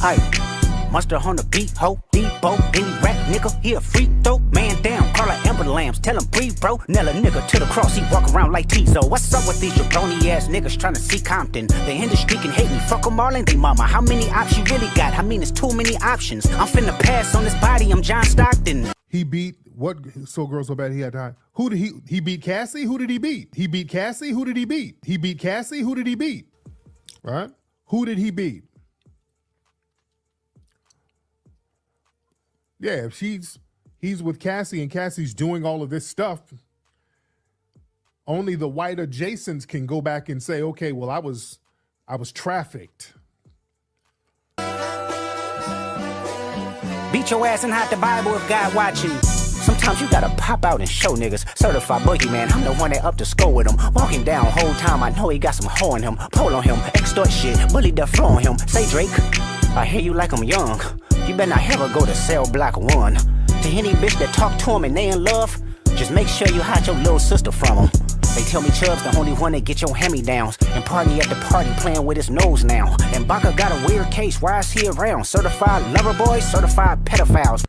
Aye, monster on the beat, ho, Debo, any rap nigga, he a freak throw, man down, call her Amber Lambs, tell him breathe, bro, nail a nigga to the cross, he walk around like Tizo. What's up with these jabroni ass niggas trying to see Compton? The industry can hate me, fuck them all ain't they mama. How many options you really got? I mean, it's too many options. I'm finna pass on this body, I'm John Stockton. He beat what? So Girl So Bad he had time. Who did he beat? Cassie? Who did he beat? He beat Cassie? Who did he beat? He beat Cassie? Who did he beat? Right? Who did he beat? Yeah, if he's with Cassie and Cassie's doing all of this stuff, only the white adjacents can go back and say, okay, well, I was trafficked. Beat your ass and hide the Bible if God watching. Sometimes you gotta pop out and show niggas. Certified boogeyman, I'm the one that up to score with him. Walking down whole time, I know he got some hoe in him. Pole on him, extort shit, bully the flow on him. Say Drake, I hear you like I'm young. You better not ever go to cell block 1. To any bitch that talk to him and they in love, just make sure you hide your little sister from him. They tell me Chubb's the only one that get your hand-me-downs and party at the party playing with his nose now. And Baca got a weird case, why is he around? Certified lover boys, certified pedophiles.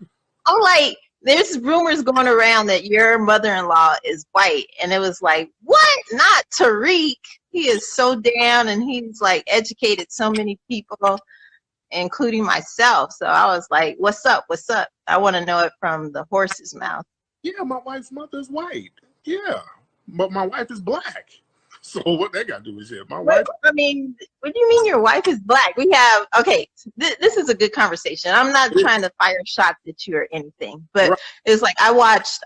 I'm like, there's rumors going around that your mother-in-law is white. And it was like, what? Not Tariq. He is so down and he's like educated so many people, including myself. So I was like, what's up? What's up? I want to know it from the horse's mouth. Yeah, my wife's mother's white. Yeah, but my wife is black. So what they got to do with shit? My wife. I mean, what do you mean your wife is black? We have, okay, this is a good conversation. I'm not trying to fire shots at you or anything, but right. It's like I watched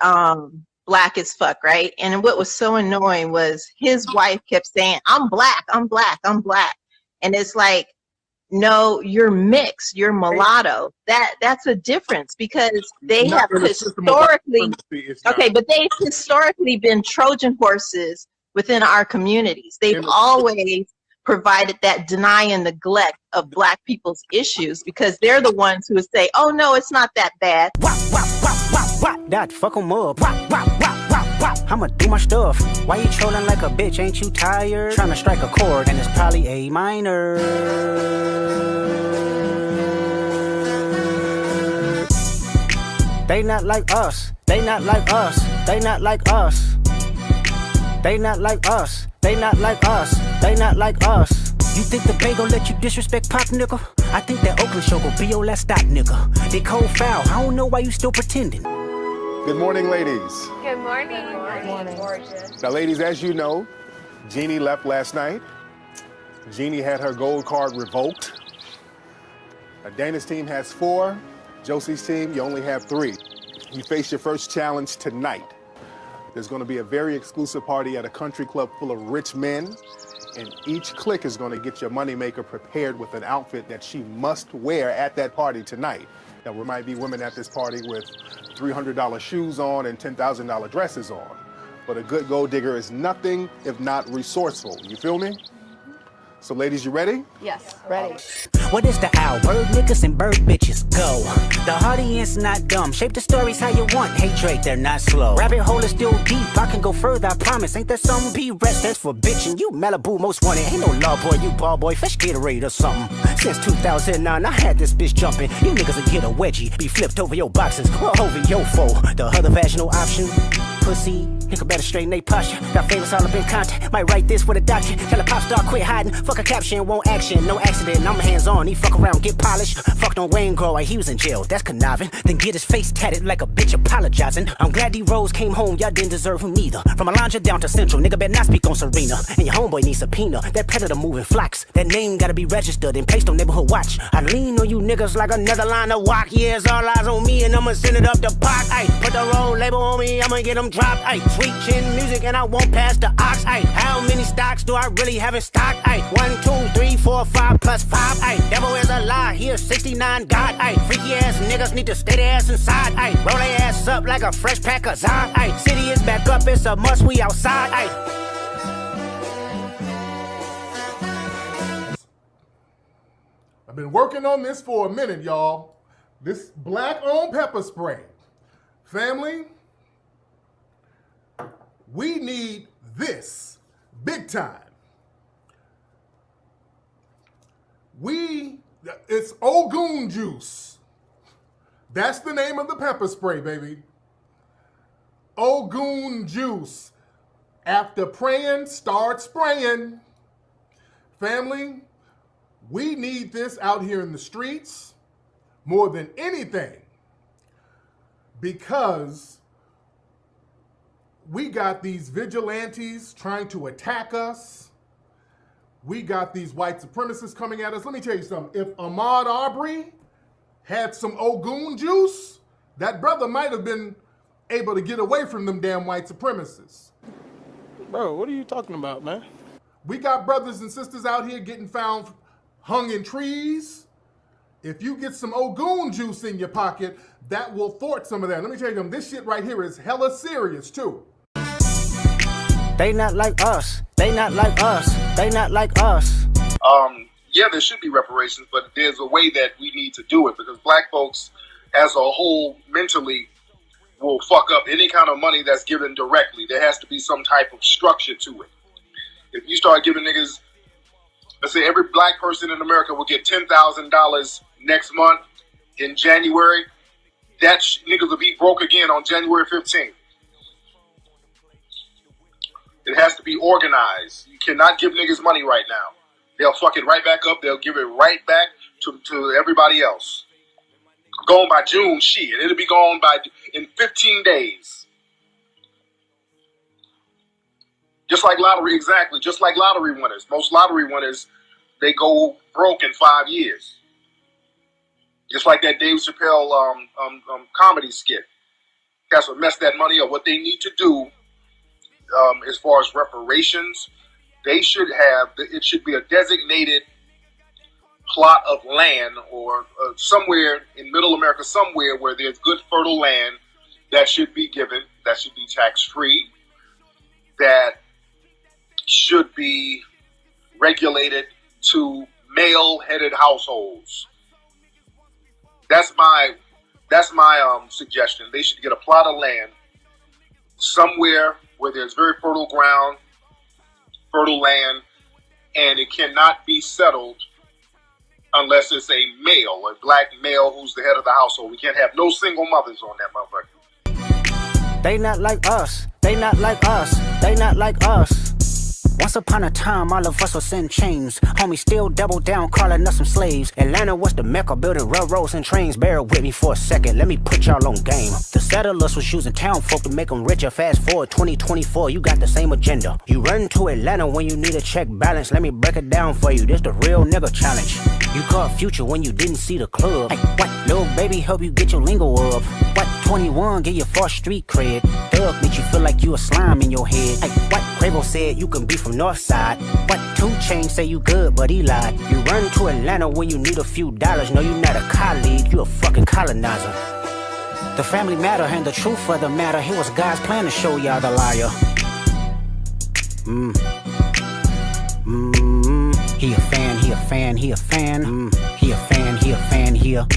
Black as Fuck, right? And what was so annoying was his wife kept saying, I'm black, I'm black, I'm black. And it's like, no, you're mixed, you're mulatto. That's a difference because they have historically, okay, but they've historically been Trojan horses within our communities. They've always provided that deny and neglect of black people's issues because they're the ones who would say, oh no, it's not that bad. That fuck 'em up. I'ma do my stuff. Why you trolling like a bitch? Ain't you tired? Trying to strike a chord and it's probably A minor. They not like us. They not like us. They not like us. They not like us. They not like us. They not like us. You think the Bay gon' let you disrespect Pop, nigga? I think that Oakland show gon' be your last stop, nigga. They cold foul. I don't know why you still pretending. Good morning, ladies. Good morning. Good morning. Now, ladies, as you know, Jeannie left last night. Jeannie had her gold card revoked. Dana's team has 4. Josie's team, you only have 3. You face your first challenge tonight. There's going to be a very exclusive party at a country club full of rich men, and each clique is going to get your moneymaker prepared with an outfit that she must wear at that party tonight. Now, there might be women at this party with $300 shoes on and $10,000 dresses on, but a good gold digger is nothing if not resourceful. You feel me? So, ladies, you ready? Yes, ready. What is the owl? Bird niggas and bird bitches, go. The audience not dumb. Shape the stories how you want. Hey Drake, they're not slow. Rabbit hole is still deep. I can go further, I promise. Ain't that something? B-Rest, that's for bitchin'. You Malibu most wanted. Ain't no law boy, you ball boy. Fresh Gatorade or something. Since 2009, I had this bitch jumping. You niggas will get a wedgie. Be flipped over your boxes. Well, over your foe. The other vaginal option. Pussy. Nigga better straighten they posture. Got famous all up in content. Might write this for the doctor. Tell a pop star quit hiding. Fuck a caption, won't action. No accident, I'm hands on. He fuck around, get polished. Fucked on Wayne Grow, he was in jail. That's conniving. Then get his face tatted like a bitch apologizing. I'm glad D-Rose came home. Y'all didn't deserve him neither. From Alondra down to Central. Nigga better not speak on Serena. And your homeboy needs subpoena. That predator moving flocks. That name gotta be registered and placed on neighborhood watch. I lean on you niggas like another line of walk. Yeah, it's all eyes on me and I'ma send it up the pot. Ay, put the roll label on me, I'ma get them dropped. Ay, sweet chin music and I won't pass the ox. Ay, how many stocks do I really have in stock? Ay, 1, 2, 3, 4, 5 plus 5. Ay, devil is a lie, here's 69 God. Ay, freaky ass niggas need to stay their ass inside. Ay, roll their ass up like a fresh pack of Zod. Ay, city is back up, it's a must, we outside. Ay. I've been working on this for a minute, y'all. This black-owned pepper spray. Family, we need this big time. It's Ogun juice. That's the name of the pepper spray, baby. Ogun juice. After praying, start spraying. Family, we need this out here in the streets more than anything because we got these vigilantes trying to attack us. We got these white supremacists coming at us. Let me tell you something. If Ahmaud Arbery had some Ogun juice, that brother might have been able to get away from them damn white supremacists. Bro, what are you talking about, man? We got brothers and sisters out here getting found hung in trees. If you get some Ogun juice in your pocket, that will thwart some of that. Let me tell you something. This shit right here is hella serious, too. They not like us. They not like us. They not like us. Yeah, there should be reparations, but there's a way that we need to do it because black folks as a whole mentally will fuck up any kind of money that's given directly. There has to be some type of structure to it. If you start giving niggas, let's say every black person in America will get $10,000 next month in January, that niggas will be broke again on January 15th. It has to be organized. You cannot give niggas money right now. They'll fuck it right back up. They'll give it right back to everybody else. Going by June, shit. It'll be gone in 15 days. Just like lottery, exactly. Just like lottery winners. Most lottery winners, they go broke in 5 years. Just like that Dave Chappelle comedy skit. That's what messed that money up. What they need to do as far as reparations, it should be a designated plot of land or somewhere in middle America, somewhere where there's good fertile land that should be given, that should be tax-free, that should be regulated to male-headed households. That's my suggestion. They should get a plot of land somewhere where there's very fertile ground, fertile land, and it cannot be settled unless it's a male, a black male who's the head of the household. We can't have no single mothers on that motherfucker. They not like us. They not like us. They not like us. Once upon a time, all of us was in chains. Homie still double down, calling us some slaves. Atlanta was the mecca, building railroads and trains. Bear with me for a second, let me put y'all on game. The settlers was using town folk to make them richer. Fast forward 2024, you got the same agenda. You run to Atlanta when you need a check balance. Let me break it down for you, this the real nigga challenge. You caught Future when you didn't see the club. Hey, what? Little baby help you get your lingo up. What? 21 get your false street cred. Thug make you feel like you a slime in your head. Hey, what? Quavo said you can be from Northside. What? 2 Chainz say you good, but he lied. You run to Atlanta when you need a few dollars. No, you not a colleague, you a fucking colonizer. The family matter and the truth of the matter. Here was God's plan to show y'all the liar. He a fan, he a fan, he a fan. He a fan, he a fan, he a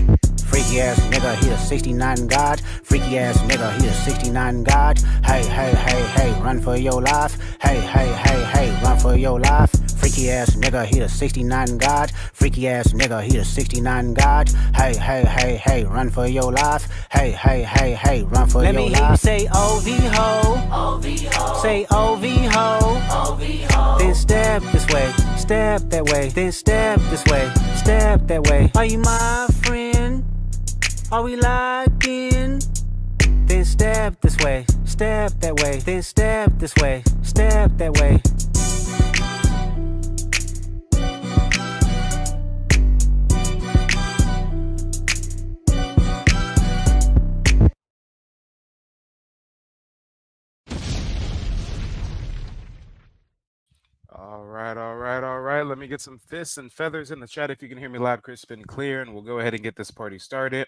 freaky ass nigga, he a 69 God. Freaky ass nigga, he a 69 God. Hey, hey, hey, hey, run for your life. Hey, hey, hey, hey, run for your life. Freaky ass nigga, he a 69 God. Freaky ass nigga, he a 69 God. Hey, hey, hey, hey, run for your life. Hey, hey, hey, hey, run for your life. Let me hear you say OV ho. OV ho. Say OV ho. OV ho. Then step this way, step that way. Then step this way, step that way. Are you my friend? Are we locked in? Then step this way, step that way. Then step this way, step that way. All right. Let me get some fists and feathers in the chat if you can hear me loud, crisp, and clear, and we'll go ahead and get this party started.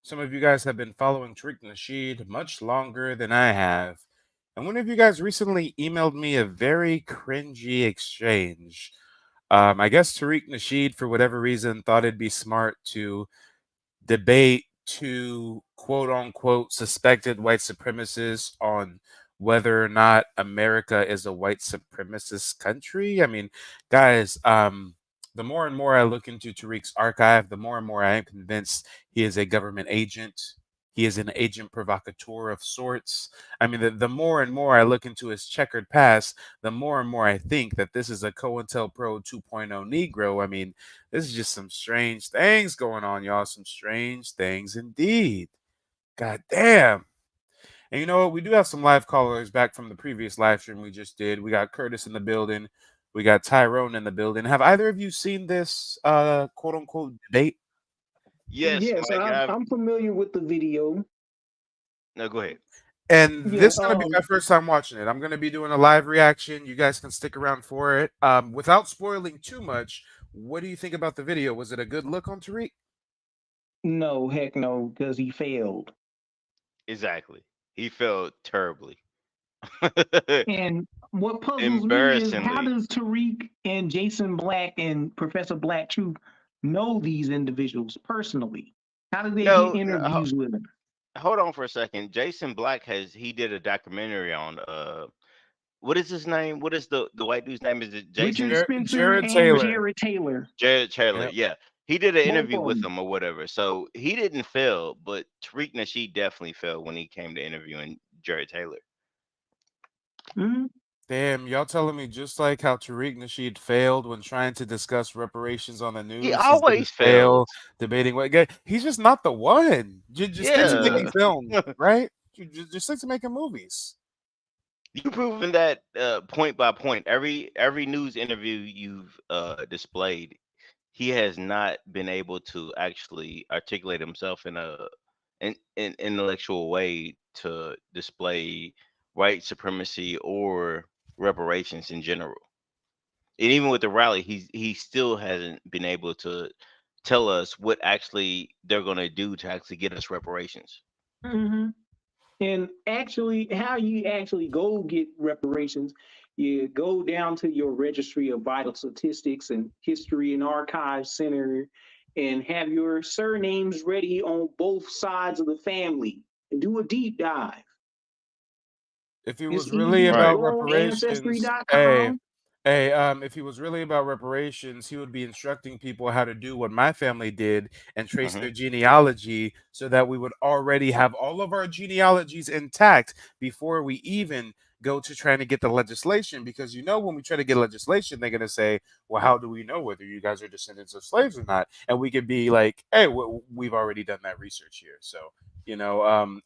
Some of you guys have been following Tariq Nasheed much longer than I have. And one of you guys recently emailed me a very cringy exchange. I guess Tariq Nasheed, for whatever reason, thought it'd be smart to debate 2 quote-unquote suspected white supremacists on whether or not America is a white supremacist country. I mean, guys, The more and more I look into Tariq's archive, the more and more I am convinced he is a government agent. He is an agent provocateur of sorts. I mean, the more and more I look into his checkered past, the more and more I think that this is a COINTELPRO 2.0 Negro. I mean, this is just some strange things going on, y'all. Some strange things indeed. God damn. And you know what? We do have some live callers back from the previous live stream we just did. We got Curtis in the building. We got Tyrone in the building. Have either of you seen this quote unquote debate? Yes, Yes, Mike. I'm familiar with the video. No, go ahead. And Yeah, this is gonna be my first time watching it. I'm gonna be doing a live reaction. You guys can stick around for it. Without spoiling too much, what do you think about the video? Was it a good look on Tariq? no, heck no, because he failed. Exactly. He failed terribly. And what puzzles me is how Embarrassingly. does Tariq and Jason Black and Professor Black Truth know these individuals personally? How did they get No, interviews with them? hold on for a second. Jason Black he did a documentary on what is his name? What is the white dude's name? Is it Richard Jason Spencer Jared and Taylor. Jared Taylor, Jared Taylor? Yep. Yeah. He did an both interview of with them. him or whatever. So he didn't fail, but Tariq Nasheed definitely failed when he came to interviewing Jared Taylor. Mhm. Damn, y'all telling me just like how Tariq Nasheed failed when trying to discuss reparations on the He news, he's gonna always fail fails. debating what guy. He's just not the one. Just stick to making Yeah. films, right? Just stick to making movies. You proven that point by point. Every news interview you've displayed, he has not been able to actually articulate himself in an intellectual way to display white supremacy or reparations in general. And even with the rally, he still hasn't been able to tell us what actually they're going to do to actually get us reparations. Mhm. And actually, how you actually go get reparations, you go down to your registry of vital statistics and history and archives center and have your surnames ready on both sides of the family and do a deep dive. If he It's was really easy. Right. about Go on reparations, hey, ancestry.com. if he was really about reparations, he would be instructing people how to do what my family did and trace Hmm. their genealogy so that we would already have all of our genealogies intact before we even go to trying to get the legislation. Because you know, when we try to get legislation, they're going to say, well, how do we know whether you guys are descendants of slaves or not? And we could be like, hey, we've already done that research here. So,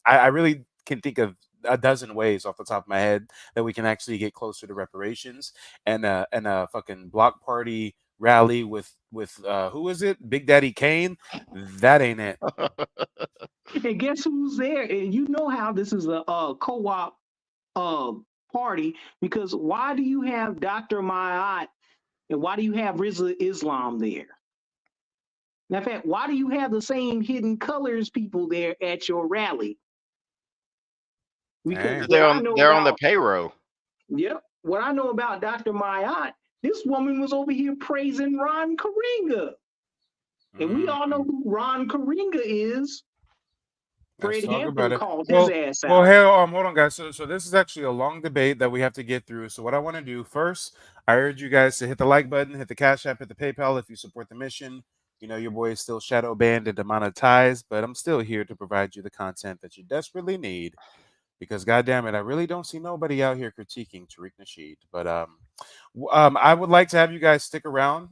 I really can think of a dozen ways off the top of my head that we can actually get closer to reparations and a fucking block party rally with who is it? Big Daddy Kane? That ain't it. And guess who's there? And you know how this is a co-op uh, party because why do you have Dr. Mayat and why do you have Rizza Islam there? Now, in fact, why do you have the same hidden colors people there at your rally? Because Damn. Because what I know they're on the about, payroll. yep, what I know about Dr. Mayat, this woman was over here praising Ron Karinga. And we all know Mm. who Ron Karinga is. Let's Fred talk about Hampton it. called his Well, ass well, out. hey, hold on, guys. So this is actually a long debate that we have to get through. So what I want to do first, I urge you guys to hit the like button, hit the Cash App, hit the PayPal if you support the mission. You know your boy is still shadow banned and demonetized, but I'm still here to provide you the content that you desperately need. Because goddamn it, I really don't see nobody out here critiquing Tariq Nasheed. But I would like to have you guys stick around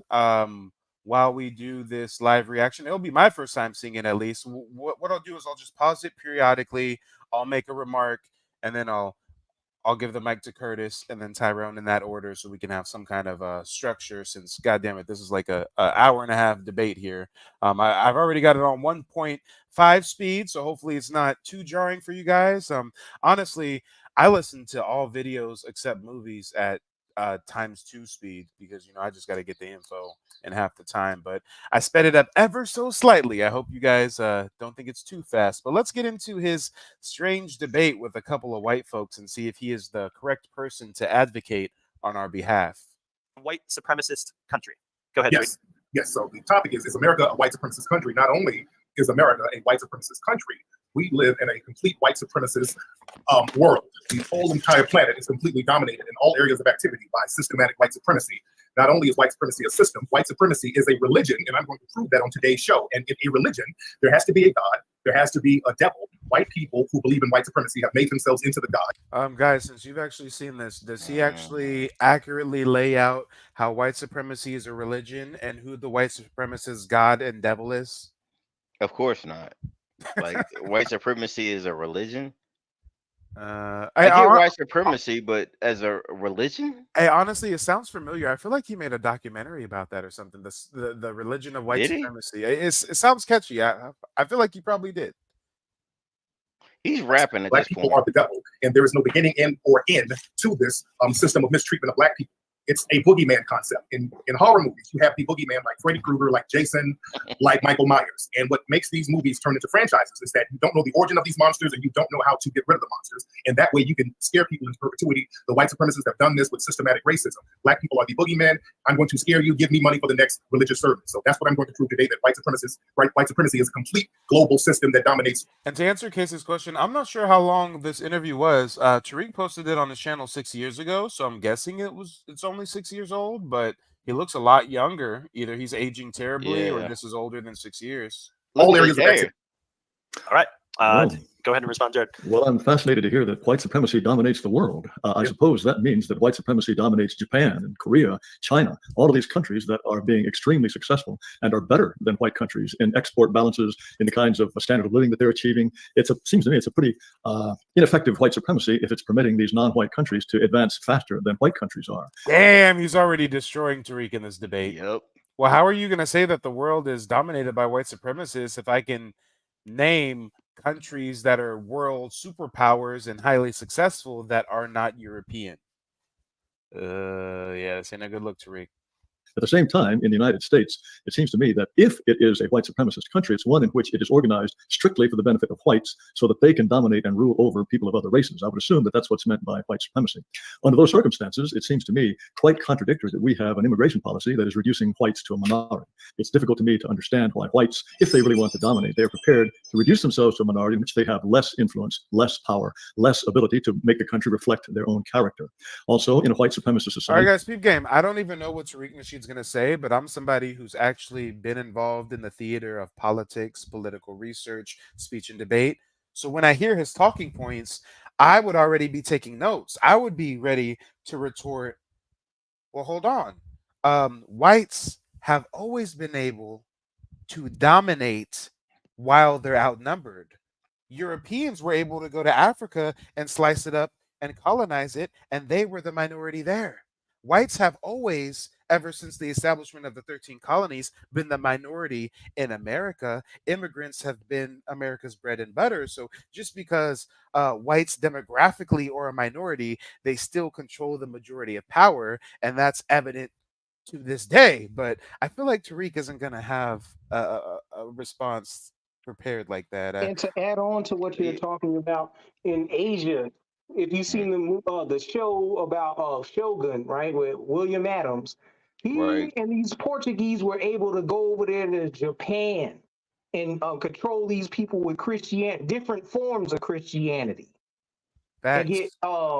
while we do this live reaction. It'll be my first time seeing it at least. What I'll do is I'll just pause it periodically. I'll make a remark, and then I'll give the mic to Curtis and then Tyrone in that order, so we can have some kind of structure. Since, goddamn it, this is like a hour and a half debate here. I've already got it on 1.5 speed, so hopefully it's not too jarring for you guys. Honestly, I listen to all videos except movies at ×2 speed because I just got to get the info in half the time. But I sped it up ever so slightly. I hope you guys don't think it's too fast. But let's get into his strange debate with a couple of white folks and see if he is the correct person to advocate on our behalf. White supremacist country. Go ahead. Yes. Yes. So the topic is America a white supremacist country? Not only is America a white supremacist country, we live in a complete white supremacist world. The whole entire planet is completely dominated in all areas of activity by systematic white supremacy. Not only is white supremacy a system, white supremacy is a religion, and I'm going to prove that on today's show. And in a religion, there has to be a God, there has to be a devil. White people who believe in white supremacy have made themselves into the God. Guys, since you've actually seen this, does he actually accurately lay out how white supremacy is a religion and who the white supremacist God and devil is? Of course not. Like white supremacy is a religion. I I get white supremacy, but as a religion, honestly, it sounds familiar. I feel like he made a documentary about that or something. The religion of white did he? supremacy. It sounds catchy. I feel like he probably did. He's rapping at Black this people point. are the devil, and there is no beginning or end to this system of mistreatment of black people. It's a boogeyman concept. In horror movies, you have the boogeyman like Freddy Krueger, like Jason, like Michael Myers. And what makes these movies turn into franchises is that you don't know the origin of these monsters and you don't know how to get rid of the monsters. And that way you can scare people into perpetuity. The white supremacists have done this with systematic racism. Black people are the boogeyman. I'm going to scare you. Give me money for the next religious service. So that's what I'm going to prove today, that white supremacy is a complete global system that dominates. And to answer Casey's question, I'm not sure how long this interview was. Tariq posted it on his channel 6 years ago, so I'm guessing it's only 6 years old, but he looks a lot younger. Either he's aging terribly or this is older than 6 years. All areas of action. All right. Well, Go ahead and respond, Jared. Well, I'm fascinated to hear that white supremacy dominates the world. I suppose that means that white supremacy dominates Japan and Korea, China, all of these countries that are being extremely successful and are better than white countries in export balances, in the kinds of standard of living that they're achieving. Seems to me it's a pretty ineffective white supremacy if it's permitting these non-white countries to advance faster than white countries are. Damn, he's already destroying Tariq in this debate. Yep. Well, how are you going to say that the world is dominated by white supremacists if I can name countries that are world superpowers and highly successful that are not European? Yeah, this ain't a good look, Tariq. At the same time, in the United States, it seems to me that if it is a white supremacist country, it's one in which it is organized strictly for the benefit of whites so that they can dominate and rule over people of other races. I would assume that that's what's meant by white supremacy. Under those circumstances, it seems to me quite contradictory that we have an immigration policy that is reducing whites to a minority. It's difficult to me to understand why whites, if they really want to dominate, they're prepared to reduce themselves to a minority in which they have less influence, less power, less ability to make the country reflect their own character. Also, in a white supremacist society. All right, guys, peep game. I don't even know what Tariq Nasheed's going to say, but I'm somebody who's actually been involved in the theater of politics, political research, speech, and debate. So when I hear his talking points, I would already be taking notes. I would be ready to retort, well, hold on. Whites have always been able to dominate while they're outnumbered. Europeans were able to go to Africa and slice it up and colonize it, and they were the minority there. Whites have always, ever since the establishment of the 13 colonies, been the minority in America. Immigrants have been America's bread and butter. So just because whites demographically are a minority, they still control the majority of power, and that's evident to this day. But I feel like Tariq isn't going to have a response prepared like that. And to add on to what you're talking about, in Asia, if you've seen the show about Shogun, right, with William Adams, he and these Portuguese were able to go over there to Japan and control these people with different forms of Christianity. And get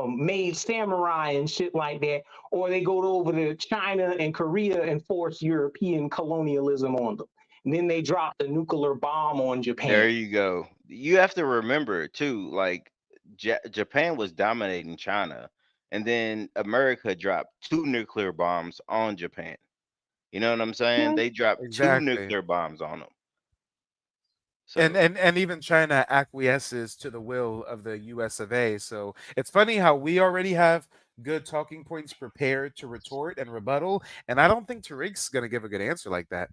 made samurai and shit like that, or they go over to China and Korea and force European colonialism on them. And then they drop the nuclear bomb on Japan. There you go. You have to remember too, like Japan was dominating China, and then America dropped 2 nuclear bombs on Japan. You know what I'm saying? They dropped 2 nuclear bombs on them. So. And even China acquiesces to the will of the US of A. So it's funny how we already have good talking points prepared to retort and rebuttal, and I don't think Tariq's going to give a good answer like that.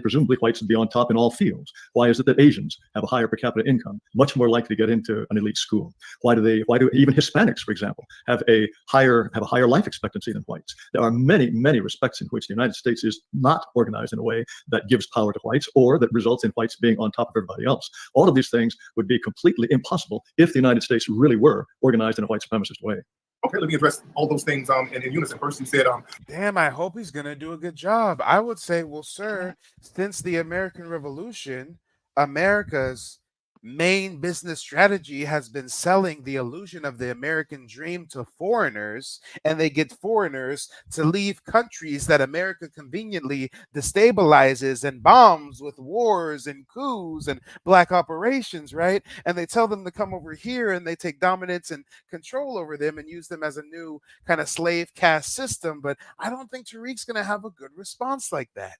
Presumably whites would be on top in all fields. Why is it that Asians have a higher per capita income, much more likely to get into an elite school? Why do even Hispanics, for example, have a higher life expectancy than whites? There are many, many respects in which the United States is not organized in a way that gives power to whites or that results in whites being on top of everybody else. All of these things would be completely impossible if the United States really were organized in a white supremacist way. Okay, let me address all those things in unison. First, you said, damn, I hope he's going to do a good job. I would say, well, sir, since the American Revolution, America's main business strategy has been selling the illusion of the American dream to foreigners, and they get foreigners to leave countries that America conveniently destabilizes and bombs with wars and coups and black operations, right? And they tell them to come over here, and they take dominance and control over them and use them as a new kind of slave caste system. But I don't think Tariq's going to have a good response like that.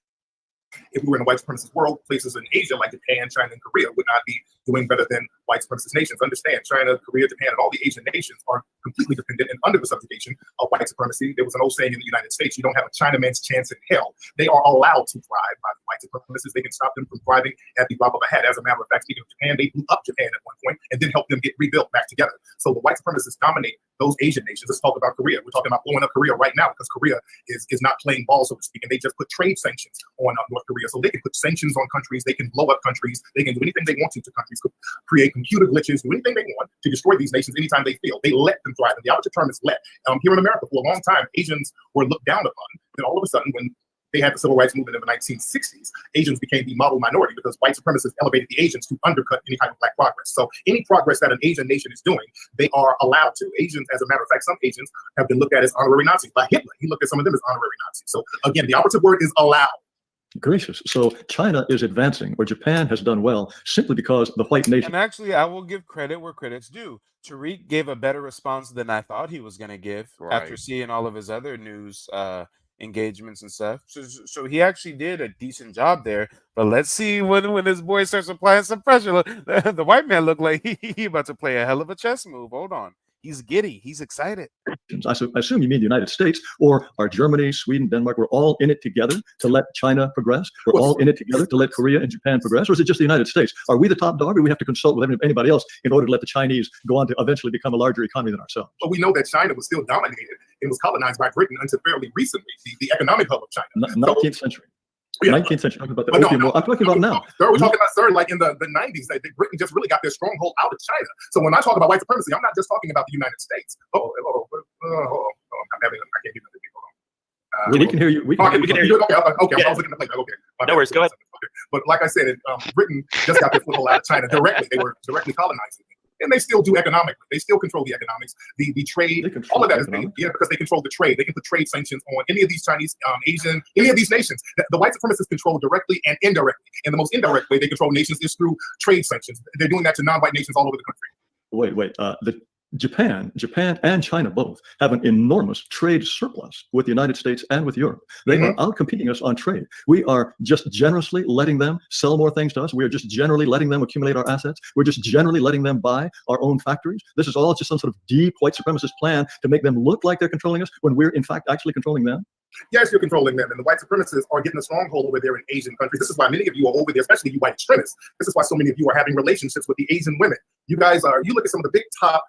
If we were in a white supremacist world, places in Asia like Japan, China, and Korea would not be doing better than white supremacist nations. Understand, China, Korea, Japan, and all the Asian nations are completely dependent and under the subjugation of white supremacy. There was an old saying in the United States, you don't have a Chinaman's chance in hell. They are allowed to thrive by the white supremacists. They can stop them from thriving at the drop of a hat. As a matter of fact, speaking of Japan, they blew up Japan at one point and then helped them get rebuilt back together. So the white supremacists dominate those Asian nations. Let's talk about Korea. We're talking about blowing up Korea right now because Korea is not playing ball, so to speak, and they just put trade sanctions on North Korea. So they can put sanctions on countries, they can blow up countries, they can do anything they want to countries, create computer glitches, do anything they want to destroy these nations anytime they feel. They let them thrive, and the opposite term is let. Here in America, for a long time, Asians were looked down upon. Then all of a sudden, when they had the civil rights movement in the 1960s, Asians became the model minority because white supremacists elevated the Asians to undercut any type of black progress. So any progress that an Asian nation is doing, they are allowed to. Asians, as a matter of fact, some Asians have been looked at as honorary Nazis by Hitler. He looked at some of them as honorary Nazis. So again, the operative word is allowed. Gracious. So China is advancing, or Japan has done well, simply because the white nation. And actually, I will give credit where credit's due. Tariq gave a better response than I thought he was going to give after seeing all of his other news engagements and stuff. So he actually did a decent job there. But let's see when his boy starts applying some pressure. Look, the white man looked like he about to play a hell of a chess move. Hold on. He's giddy. He's excited. I assume you mean the United States, or are Germany, Sweden, Denmark, we're all in it together to let China progress? We're all in it together to let Korea and Japan progress? Or is it just the United States? Are we the top dog, or do we have to consult with anybody else in order to let the Chinese go on to eventually become a larger economy than ourselves? But we know that China was still dominated. It was colonized by Britain until fairly recently, the economic hub of China. 19th century. Yeah. 19th century. I'm talking about the opium war. I'm talking about now. Sir, we're talking about, sir, like in the 90s, that Britain just really got their stronghold out of China. So when I talk about white supremacy, I'm not just talking about the United States. I can't hear nothing. We can hear you. We can hear you. Okay. I was looking at the plate. Okay. No worries. Go ahead. Okay. But like I said, Britain just got their foothold out of China directly. They were directly colonizing it. And they still do economically. They still control the economics, the trade, all of that is because they control the trade. They can put trade sanctions on any of these Chinese, Asian, any of these nations. The white supremacists control directly and indirectly. And the most indirect way they control nations is through trade sanctions. They're doing that to non-white nations all over the country. Wait. Japan and China both have an enormous trade surplus with the United States and with Europe. They are outcompeting us on trade. We are just generously letting them sell more things to us. We are just generally letting them accumulate our assets. We're just generally letting them buy our own factories. This is all just some sort of deep white supremacist plan to make them look like they're controlling us when we're in fact actually controlling them. Yes, you're controlling them, and the white supremacists are getting a stronghold over there in Asian countries. This is why many of you are over there, especially you white extremists. This is why so many of you are having relationships with the Asian women. You guys are, you look at some of the big top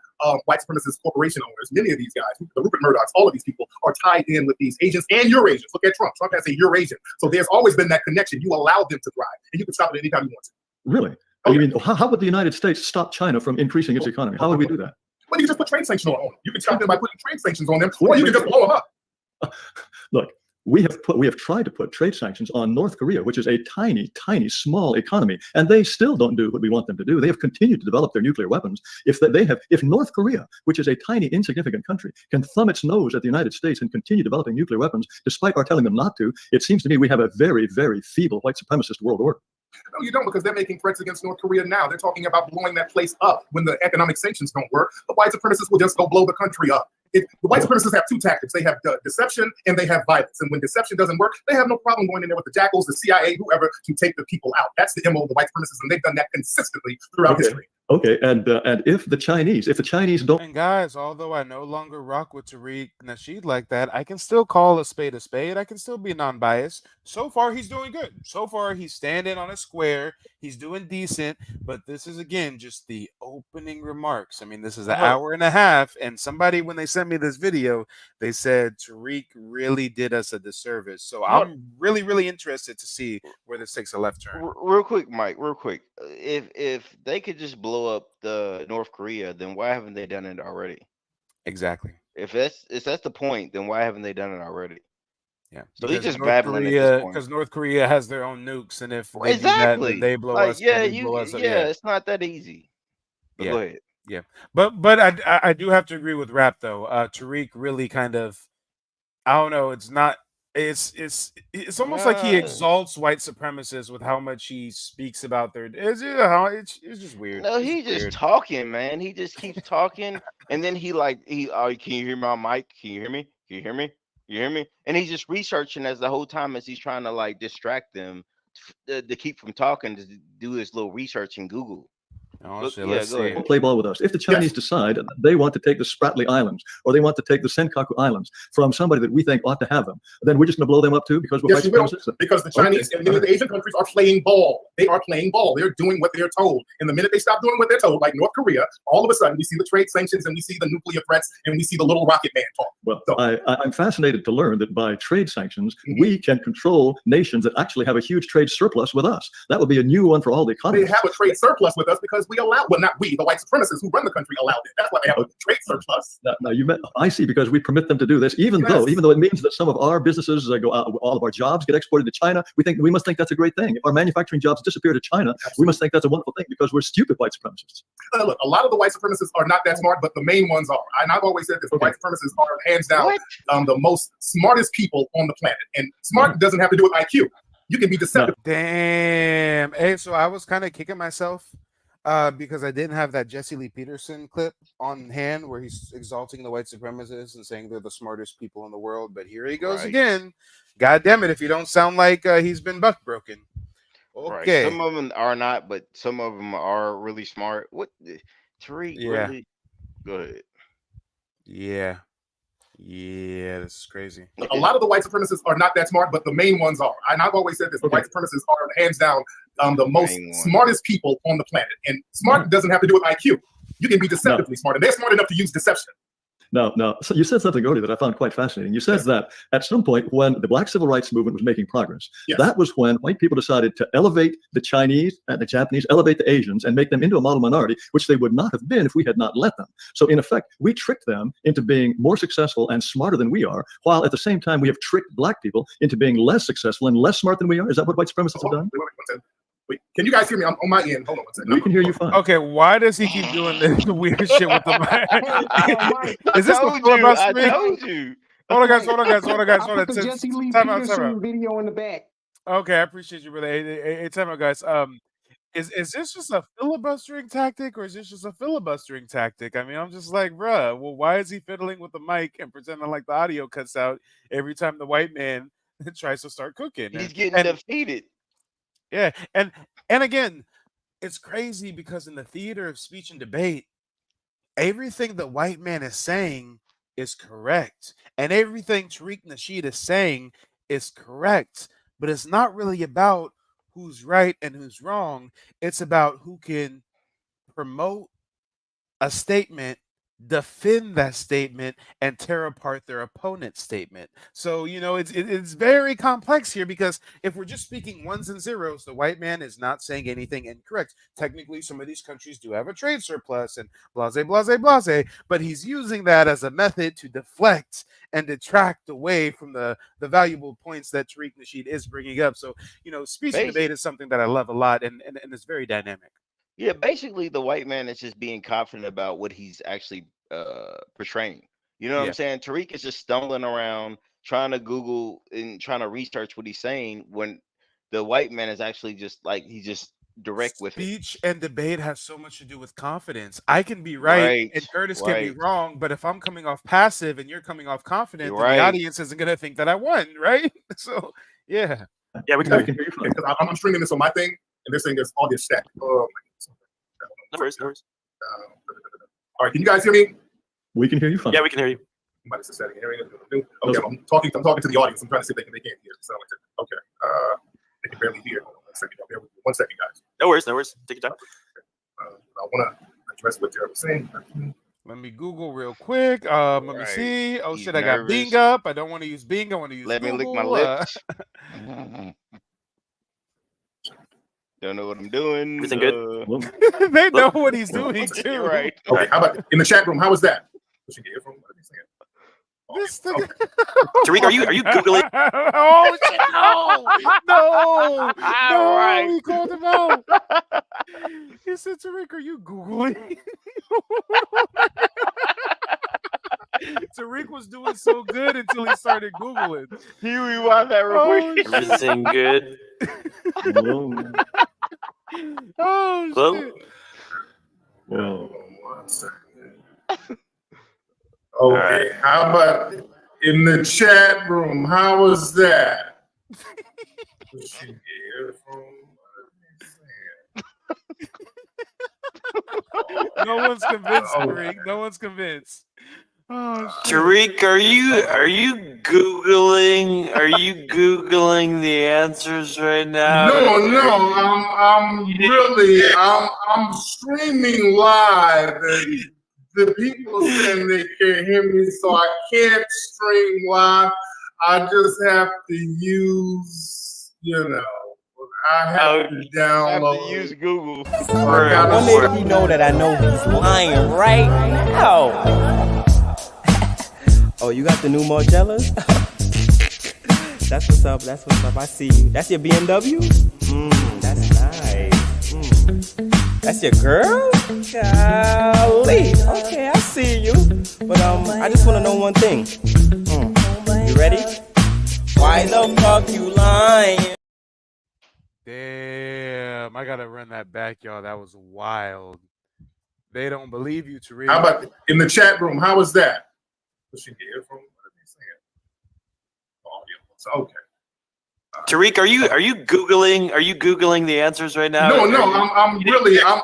white supremacist corporation owners, many of these guys, the Rupert Murdochs, all of these people are tied in with these Asians and Eurasians. Look at Trump. Trump has a Eurasian. So there's always been that connection. You allow them to thrive, and you can stop it anytime you want to. Really? Okay. You mean, how would the United States stop China from increasing its economy? How would we do that? Well, you just put trade sanctions on them. You can stop them by putting trade sanctions on them, or you can just blow them up. Look, we have tried to put trade sanctions on North Korea, which is a tiny, small economy, and they still don't do what we want them to do. They have continued to develop their nuclear weapons. If North Korea, which is a tiny, insignificant country, can thumb its nose at the United States and continue developing nuclear weapons, despite our telling them not to, it seems to me we have a very, very feeble white supremacist world order. No, you don't, because they're making threats against North Korea now. They're talking about blowing that place up. When the economic sanctions don't work, the white supremacists will just go blow the country up. The white supremacists have two tactics. They have deception and they have violence. And when deception doesn't work, they have no problem going in there with the jackals, the CIA, whoever, to take the people out. That's the MO of the white supremacists, and they've done that consistently throughout history. Okay, and if the Chinese don't. And guys, although I no longer rock with Tariq Nasheed like that, I can still call a spade a spade. I can still be non-biased. So far, he's doing good. So far, he's standing on a square. He's doing decent. But this is, again, just the opening remarks. I mean, this is an hour and a half. And somebody, when they sent me this video, they said Tariq really did us a disservice. So I'm really, really interested to see where this takes a left turn. Real quick, Mike, real quick. If they could just blow up the North Korea, then why haven't they done it already? Exactly. If that's the point, then why haven't they done it already? Yeah. So he's Because just babbling at this point. North Korea has their own nukes, and if they do that, if Exactly. they blow Like, us, yeah, then we blow us up. yeah, Yeah. it's not that easy. But Yeah. go ahead. Yeah. But I do have to agree with Rap though. Tariq really kind of, I don't know, it's not it's almost like he exalts white supremacists with how much he speaks about their it's just weird. No, It's he just weird. talking, man. He just keeps talking, and then oh, can you hear my mic? Can you hear me? Can you hear me? You hear me? And he's just researching as the whole time as he's trying to like distract them to keep from talking, to do his little research in Google. Oh But shit, yeah, let's go see. ahead. Play ball with us. If the Chinese decide that they want to take the Spratly Islands or they want to take the Senkaku Islands from somebody that we think ought to have them, then we're just going to blow them up too because we're white supremacists? Because the Chinese and many of the Asian countries are playing ball. They are playing ball. They're doing what they're told. And the minute they stop doing what they're told, like North Korea, all of a sudden we see the trade sanctions and we see the nuclear threats and we see the little rocket man talk. Well, I'm fascinated to learn that by trade sanctions, we can control nations that actually have a huge trade surplus with us. That would be a new one for all the economies. They have a trade surplus with us because we allow, well, not we, the white supremacists who run the country allowed it. That's why they have a trade surplus. Now I see, because we permit them to do this, even though it means that some of our businesses go out, all of our jobs get exported to China. We must think that's a great thing. If our manufacturing jobs disappear to China, we must think that's a wonderful thing because we're stupid white supremacists. Look, a lot of the white supremacists are not that smart, but the main ones are. And I've always said this: the white supremacists are hands down the most smartest people on the planet. And smart doesn't have to do with IQ. You can be deceptive. Damn. Hey, so I was kind of kicking myself because I didn't have that Jesse Lee Peterson clip on hand where he's exalting the white supremacists and saying they're the smartest people in the world. But here he goes again. God damn it, if you don't sound like he's been buck broken. Okay. Right. Some of them are not, but some of them are really smart. What? Tariq, really? Go ahead. Yeah. Yeah, this is crazy. A lot of the white supremacists are not that smart, but the main ones are. And I've always said this: the white supremacists are hands down the most smartest people on the planet. And smart doesn't have to do with IQ. You can be deceptively smart, and they're smart enough to use deception. No. So you said something earlier that I found quite fascinating. You said that at some point when the Black Civil Rights Movement was making progress, that was when white people decided to elevate the Chinese and the Japanese, elevate the Asians, and make them into a model minority, which they would not have been if we had not let them. So in effect, we tricked them into being more successful and smarter than we are, while at the same time we have tricked Black people into being less successful and less smart than we are. Is that what white supremacists have done? Wait, can you guys hear me? I'm on my end. Hold on one second. We can hear you fine. Okay, why does he keep doing this weird shit with the mic? Is this the filibustering? I told you. Hold on, guys. I put the Jesse Lee Peterson video in the back. Okay, I appreciate you, brother. Hey, time out, guys. Is this just a filibustering tactic, or is this just a filibustering tactic? I mean, I'm just like, bruh, well, why is he fiddling with the mic and pretending like the audio cuts out every time the white man tries to start cooking? He's getting defeated. Yeah, and again, it's crazy because in the theater of speech and debate, everything the white man is saying is correct, and everything Tariq Nasheed is saying is correct, but it's not really about who's right and who's wrong. It's about who can promote a statement, defend that statement, and tear apart their opponent's statement. So, you know, it's very complex here, because if we're just speaking ones and zeros, the white man is not saying anything incorrect. Technically, some of these countries do have a trade surplus and blase, blase, blase, but he's using that as a method to deflect and detract away from the valuable points that Tariq Nasheed is bringing up. So, you know, speech and debate is something that I love a lot, and it's very dynamic. Yeah, basically the white man is just being confident about what he's actually portraying. You know what I'm saying? Tariq is just stumbling around trying to Google and trying to research what he's saying, when the white man is actually just like, he's just direct with it. Speech and debate has so much to do with confidence. I can be right and Curtis can be wrong, but if I'm coming off passive and you're coming off confident, then the audience isn't going to think that I won, right? So, yeah. Yeah, we can hear you. Because I'm streaming this on my thing, and they're saying there's all this stack. Oh, no worries. All right, can you guys hear me? We can hear you fine. Yeah, we can hear you. Okay, I'm talking to the audience. I'm trying to see if they can't hear. So, okay, they can barely hear. 1 second, guys. No worries. Take your time. I want to address what you're saying. Let me Google real quick. Let me see. Oh, shit, I got Bing up. I don't want to use Bing. I want to use Let Google. me lick my lips. Don't know what I'm doing. Everything good? They know what he's doing too. Right. Okay, how about in the chat room? How was that? This nigga. Tariq, are you googling? Oh shit! No! No! No! Right. He called him out. He said, "Tariq, are you googling?" Tariq was doing so good until he started googling. Can you rewind that real Oh quick? shit! Everything good? Well, Oh Hello? shit! well, One second. Okay, how about in the chat room? How was that? No one's convinced, Tariq. No one's convinced. Oh shit! Tariq, are you googling the answers right now? No, I'm streaming live, and the people are saying they can't hear me, so I can't stream live. I just have to use, I have to I have download. to use Google. So I gotta Wonder if you know that I know he's lying right now. Oh, you got the new Margellas? That's what's up. That's what's up. I see you. That's your BMW? That's nice. That's your girl? Golly. Okay, I see you. But I just want to know one thing. You ready? Why the fuck you lying? Damn! I gotta run that back, y'all. That was wild. They don't believe you, Tariq. How about in the chat room? How was that? Was she here from? Okay. Tariq, are you googling the answers right now? No,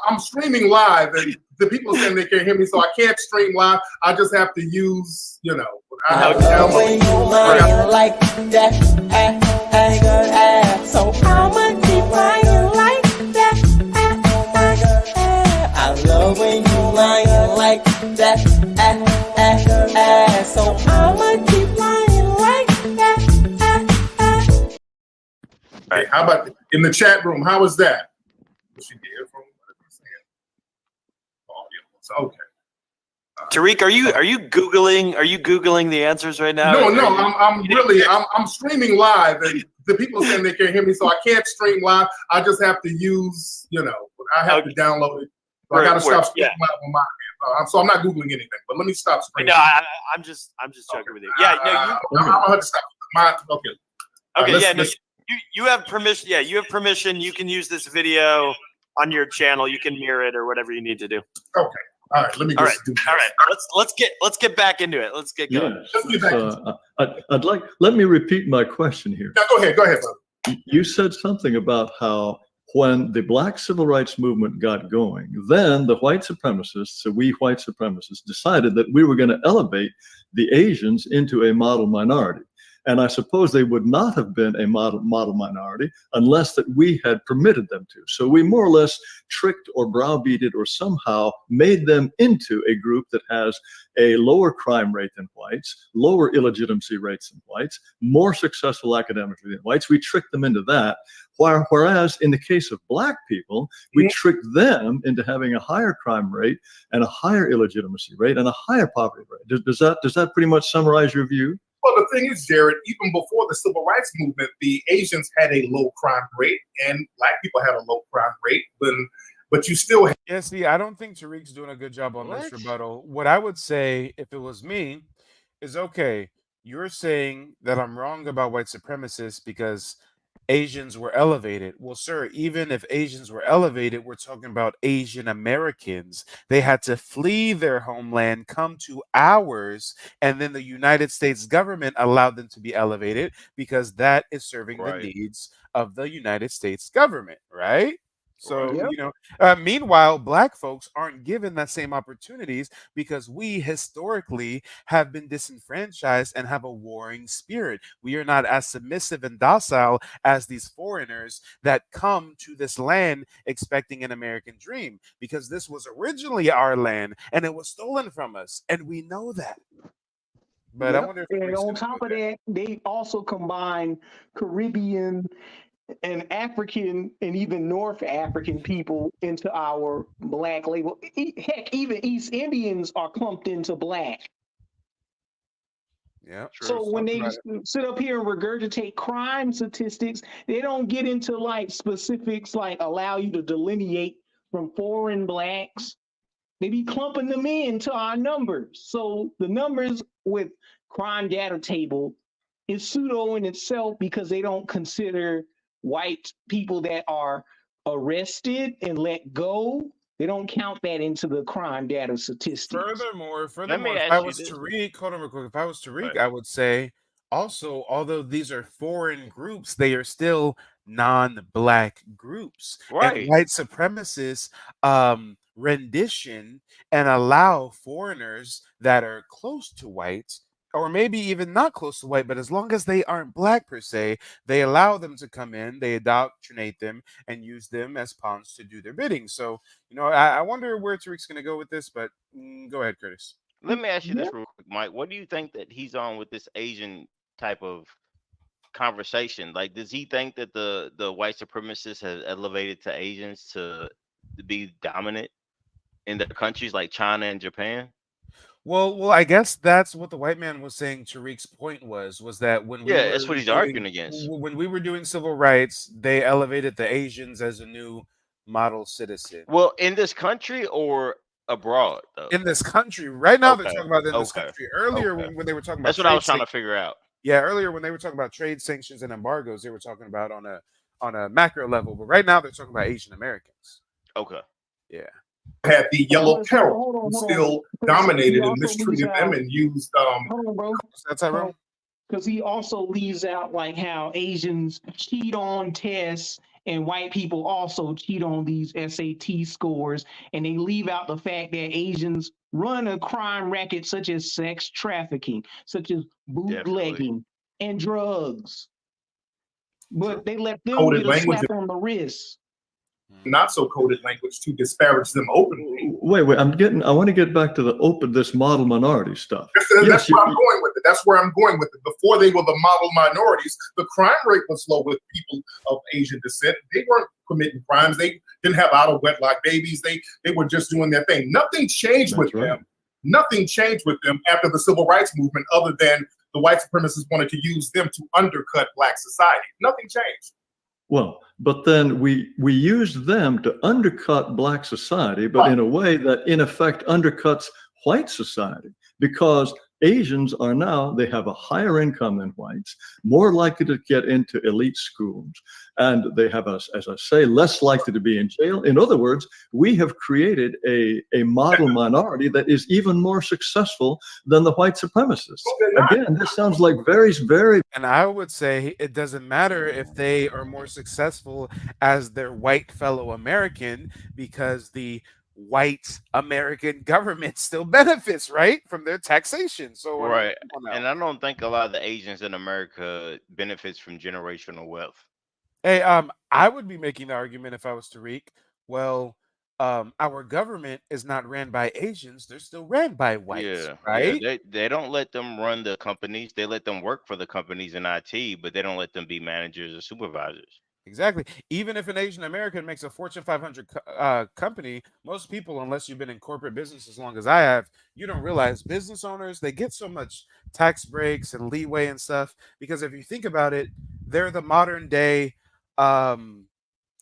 I'm streaming live, and the people are saying they can't hear me, so I can't stream live. I just have to use, I have to When you lying like that, so I'ma keep lying like that. I love when you lying like that, so I'ma keep lying like that. Hey, how about in the chat room? How was that? Was she here from? Okay. Tariq, are you googling the answers right now? No, I'm streaming live, and the people are saying they can't hear me, so I can't stream live. I just have to use, I have to download it. So I got to stop streaming live on my end. So I'm not googling anything, but let me stop streaming. No, I'm just joking with you. Yeah, no, I'm gonna have to stop. Okay. You have permission. Yeah, you have permission. You can use this video on your channel. You can mirror it or whatever you need to do. Okay. All right. Let me just do this. All right. Let's get back into it. Let's get going. let me repeat my question here. No, go ahead, brother. You said something about how when the Black civil rights movement got going, then the white supremacists, so we white supremacists, decided that we were going to elevate the Asians into a model minority. And I suppose they would not have been a model minority unless that we had permitted them to. So we more or less tricked or browbeated or somehow made them into a group that has a lower crime rate than whites, lower illegitimacy rates than whites, more successful academically than whites. We tricked them into that. Whereas in the case of Black people, we tricked them into having a higher crime rate and a higher illegitimacy rate and a higher poverty rate. Does that pretty much summarize your view? Well, the thing is, Jared, even before the civil rights movement, the Asians had a low crime rate and Black people had a low crime rate, but you still have. Yeah, see, I don't think Tariq's doing a good job on this rebuttal. What I would say, if it was me, is okay, you're saying that I'm wrong about white supremacists because Asians were elevated. Well, sir, even if Asians were elevated, we're talking about Asian Americans. They had to flee their homeland, come to ours, and then the United States government allowed them to be elevated because that is serving the needs of the United States government, right? So, meanwhile, Black folks aren't given that same opportunities because we historically have been disenfranchised and have a warring spirit. We are not as submissive and docile as these foreigners that come to this land expecting an American dream, because this was originally our land and it was stolen from us. And we know that. But I wonder if and on top of that, they also combine Caribbean and African and even North African people into our Black label. Heck, even East Indians are clumped into Black. Yeah. True. So when Talk they about it. sit up here and regurgitate crime statistics, they don't get into like specifics like allow you to delineate from foreign blacks. They be clumping them into our numbers. So the numbers with crime data table is pseudo in itself because they don't consider white people that are arrested and let go. They don't count that into the crime data statistics. Furthermore, Let me if I ask you was this. Tariq, hold on real quick. If I was Tariq, Right. I would say also, although these are foreign groups, they are still non-black groups. And Right. white supremacists rendition and allow foreigners that are close to whites, or maybe even not close to white, but as long as they aren't black per se, they allow them to come in, they indoctrinate them and use them as pawns to do their bidding. So I wonder where Tariq's going to go with this, but go ahead, Curtis. Let me ask you Yeah. this real quick, Mike. What do you think that he's on with this Asian type of conversation? Like, does he think that the white supremacists has elevated to Asians to be dominant in their countries like China and Japan? Well, I guess that's what the white man was saying. Tariq's point was that Yeah, that's what he's arguing against. when we were doing civil rights, they elevated the Asians as a new model citizen. Well, in this country or abroad, though? In this country, right now they're Okay. talking about it in this Okay. country. Earlier, Okay. when they were talking about That's what I was trade trying to figure out. yeah, earlier when they were talking about trade sanctions and embargoes, they were talking about on a macro level. But right now, they're talking about Asian Americans. Okay. Yeah. Had the yellow But peril, hold on, who hold on. still Because he dominated and also leaves mistreated them out. and used Hold on, bro. That's Tyrone. Because he also leaves out like how Asians cheat on tests and white people also cheat on these SAT scores, and they leave out the fact that Asians run a crime racket such as sex trafficking, such as bootlegging and drugs, but they let them coded get a language, slap on the wrist. not so coded language, to disparage them openly. Wait, I want to get back to this model minority stuff. That's where I'm going with it. That's where I'm going with it. Before they were the model minorities, the crime rate was low with people of Asian descent. They weren't committing crimes. They didn't have out of wedlock babies. They were just doing their thing. Nothing changed with them. Nothing changed with them after the civil rights movement, other than the white supremacists wanted to use them to undercut black society. Nothing changed. Well, but then we use them to undercut black society, but in a way that in effect undercuts white society, because Asians are now, they have a higher income than whites, more likely to get into elite schools, and they have, as I say, less likely to be in jail. In other words, we have created a model minority that is even more successful than the white supremacists. Again, this sounds like very. And I would say it doesn't matter if they are more successful as their white fellow American, because the white American government still benefits, right, from their taxation. So Right. And I don't think a lot of the Asians in America benefits from generational wealth. Hey, I would be making the argument if I was Tariq. Well, our government is not ran by Asians; they're still ran by whites, right? Yeah, they don't let them run the companies. They let them work for the companies in IT, but they don't let them be managers or supervisors. Exactly. Even if an Asian American makes a Fortune 500 company, most people, unless you've been in corporate business as long as I have, you don't realize business owners, they get so much tax breaks and leeway and stuff because if you think about it, they're the modern day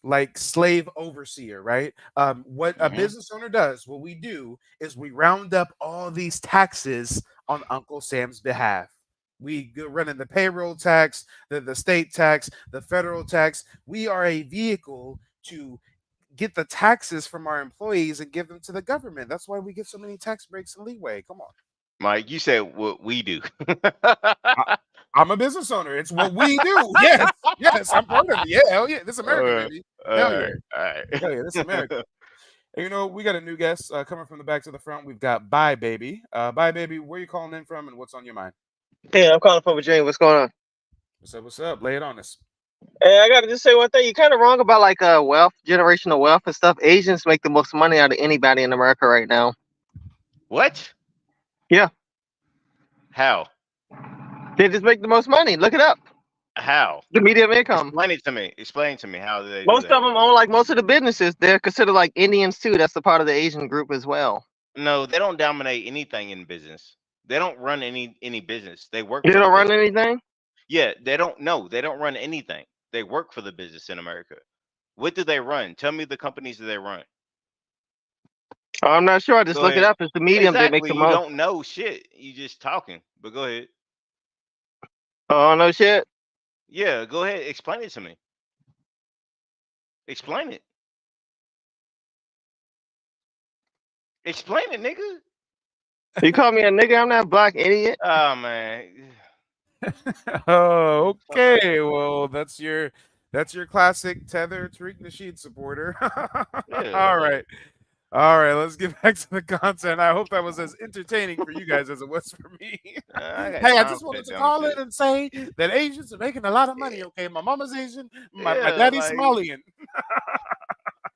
like slave overseer, right? What a business owner does, what we do is we round up all these taxes on Uncle Sam's behalf. We go running the payroll tax, the state tax, the federal tax. We are a vehicle to get the taxes from our employees and give them to the government. That's why we get so many tax breaks and leeway. Come on. Mike, you said what we do. I'm a business owner. It's what we do. Yes, I'm part of it. Yeah, hell yeah. This is America, baby. Hell yeah. All right. Hell yeah, this is America. And, we got a new guest coming from the back to the front. We've got Bye Baby. Bye Baby, where you calling in from and what's on your mind? Hey, I'm calling from Virginia. What's going on? What's up? Lay it on us. Hey, I gotta just say one thing. You're kind of wrong about like wealth, generational wealth and stuff. Asians make the most money out of anybody in America right now. What? Yeah. How? They just make the most money. Look it up. How? The median income. Explain it to me. Explain to me how they. Most of them own like most of the businesses. They're considered like Indians too. That's a part of the Asian group as well. No, they don't dominate anything in business. They don't run any business. They work They for the don't run business. anything. Yeah, they don't. No, they don't run anything. They work for the business in America. What do they run? Tell me the companies that they run. I'm not sure. I just Go look it ahead. up. It's the medium that makes Exactly. the You most. don't know shit. You just talking. But go ahead. Oh no shit. Yeah, go ahead. Explain it to me. Explain it. Explain it, nigga. You call me a nigga? I'm not black, idiot. Oh man. Oh, okay. Well, that's your classic Tether Tariq Nasheed supporter. Yeah, All like right. All right, let's get back to the content. I hope that was as entertaining for you guys as it was for me. I got Hey, I time just for wanted that to dumb call in shit. and say that Asians are making a lot of money, okay? My mama's Asian, my Yeah, daddy's like Somalian.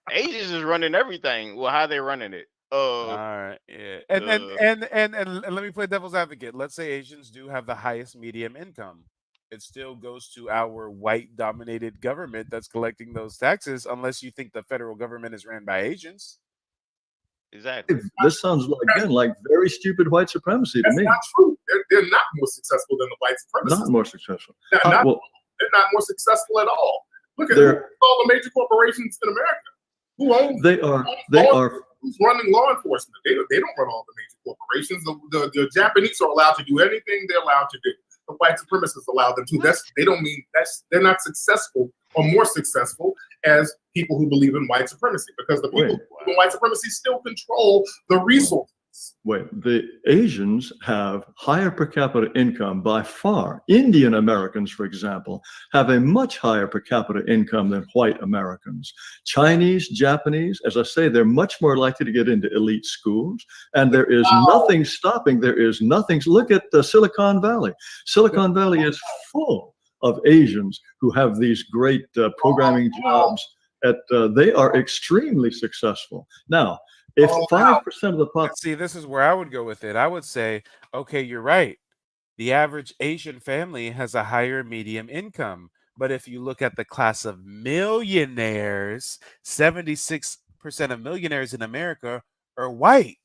Asians is running everything. Well, how they running it? All right, yeah. And let me play devil's advocate. Let's say Asians do have the highest medium income. It still goes to our white dominated government that's collecting those taxes, unless you think the federal government is ran by Asians. Exactly. This sounds like, again, like very stupid white supremacy to That's me. not true. They're not more successful than the white supremacists. Not more successful. Well, they're not more successful at all. Look at all the major corporations in America. Who owns? They are. Who's running law enforcement? They don't run all the major corporations. The Japanese are allowed to do anything they're allowed to do. The white supremacists allow them to. They're not successful or more successful as people who believe in white supremacy, because the people who believe in white supremacy still control the resources. Wait, the Asians have higher per capita income by far. Indian Americans, for example, have a much higher per capita income than white Americans. Chinese, Japanese, as I say, they're much more likely to get into elite schools, and there is nothing stopping. There is nothing. Look at Silicon Valley. Silicon Valley is full of Asians who have these great programming jobs. They are extremely successful. Now, if 5% of the population... See, this is where I would go with it. I would say, okay, you're right. The average Asian family has a higher medium income. But if you look at the class of millionaires, 76% of millionaires in America are white.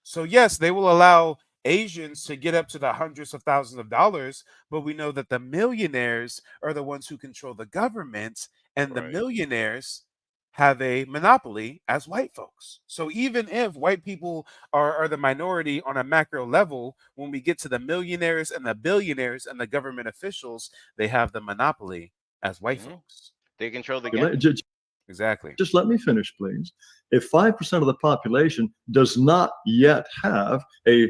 So yes, they will allow Asians to get up to the hundreds of thousands of dollars, but we know that the millionaires are the ones who control the government, and the millionaires have a monopoly as white folks. So even if white people are the minority on a macro level, when we get to the millionaires and the billionaires and the government officials, they have the monopoly as white folks. They control the game. Exactly. Just let me finish, please. If 5% of the population does not yet have a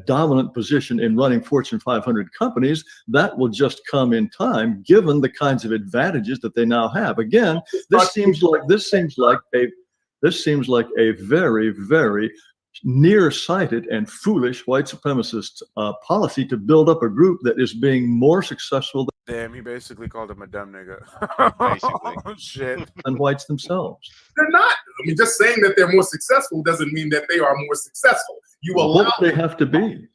dominant position in running Fortune 500 companies, that will just come in time, given the kinds of advantages that they now have. Again, this seems like a very, very nearsighted and foolish white supremacist policy to build up a group that is being more successful Damn, he basically called him a dumb nigga. Basically. Oh, shit. than whites themselves. They're not. I mean, just saying that they're more successful doesn't mean that they are more successful. You allow What they have to be.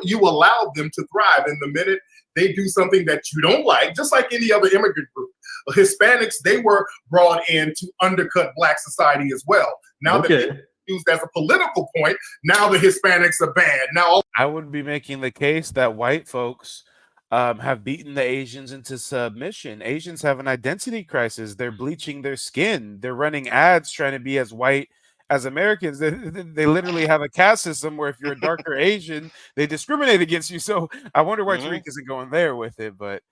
You allow them to thrive, and the minute they do something that you don't like, just like any other immigrant group, Hispanics, they were brought in to undercut Black society as well. Now that they're used as a political point, now the Hispanics are bad. Now I would be making the case that white folks have beaten the Asians into submission. Asians have an identity crisis. They're bleaching their skin. They're running ads trying to be as white as Americans. They literally have a caste system where if you're a darker Asian, they discriminate against you. So I wonder why Tariq isn't going there with it. But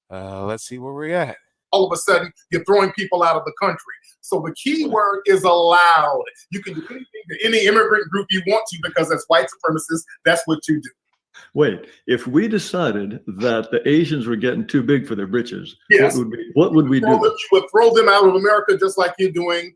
let's see where we're at. All of a sudden, you're throwing people out of the country. So the key word is allowed. You can do anything to any immigrant group you want to, because as white supremacists, that's what you do. Wait, if we decided that the Asians were getting too big for their britches, yes, what would we do? You would throw them out of America just like you're doing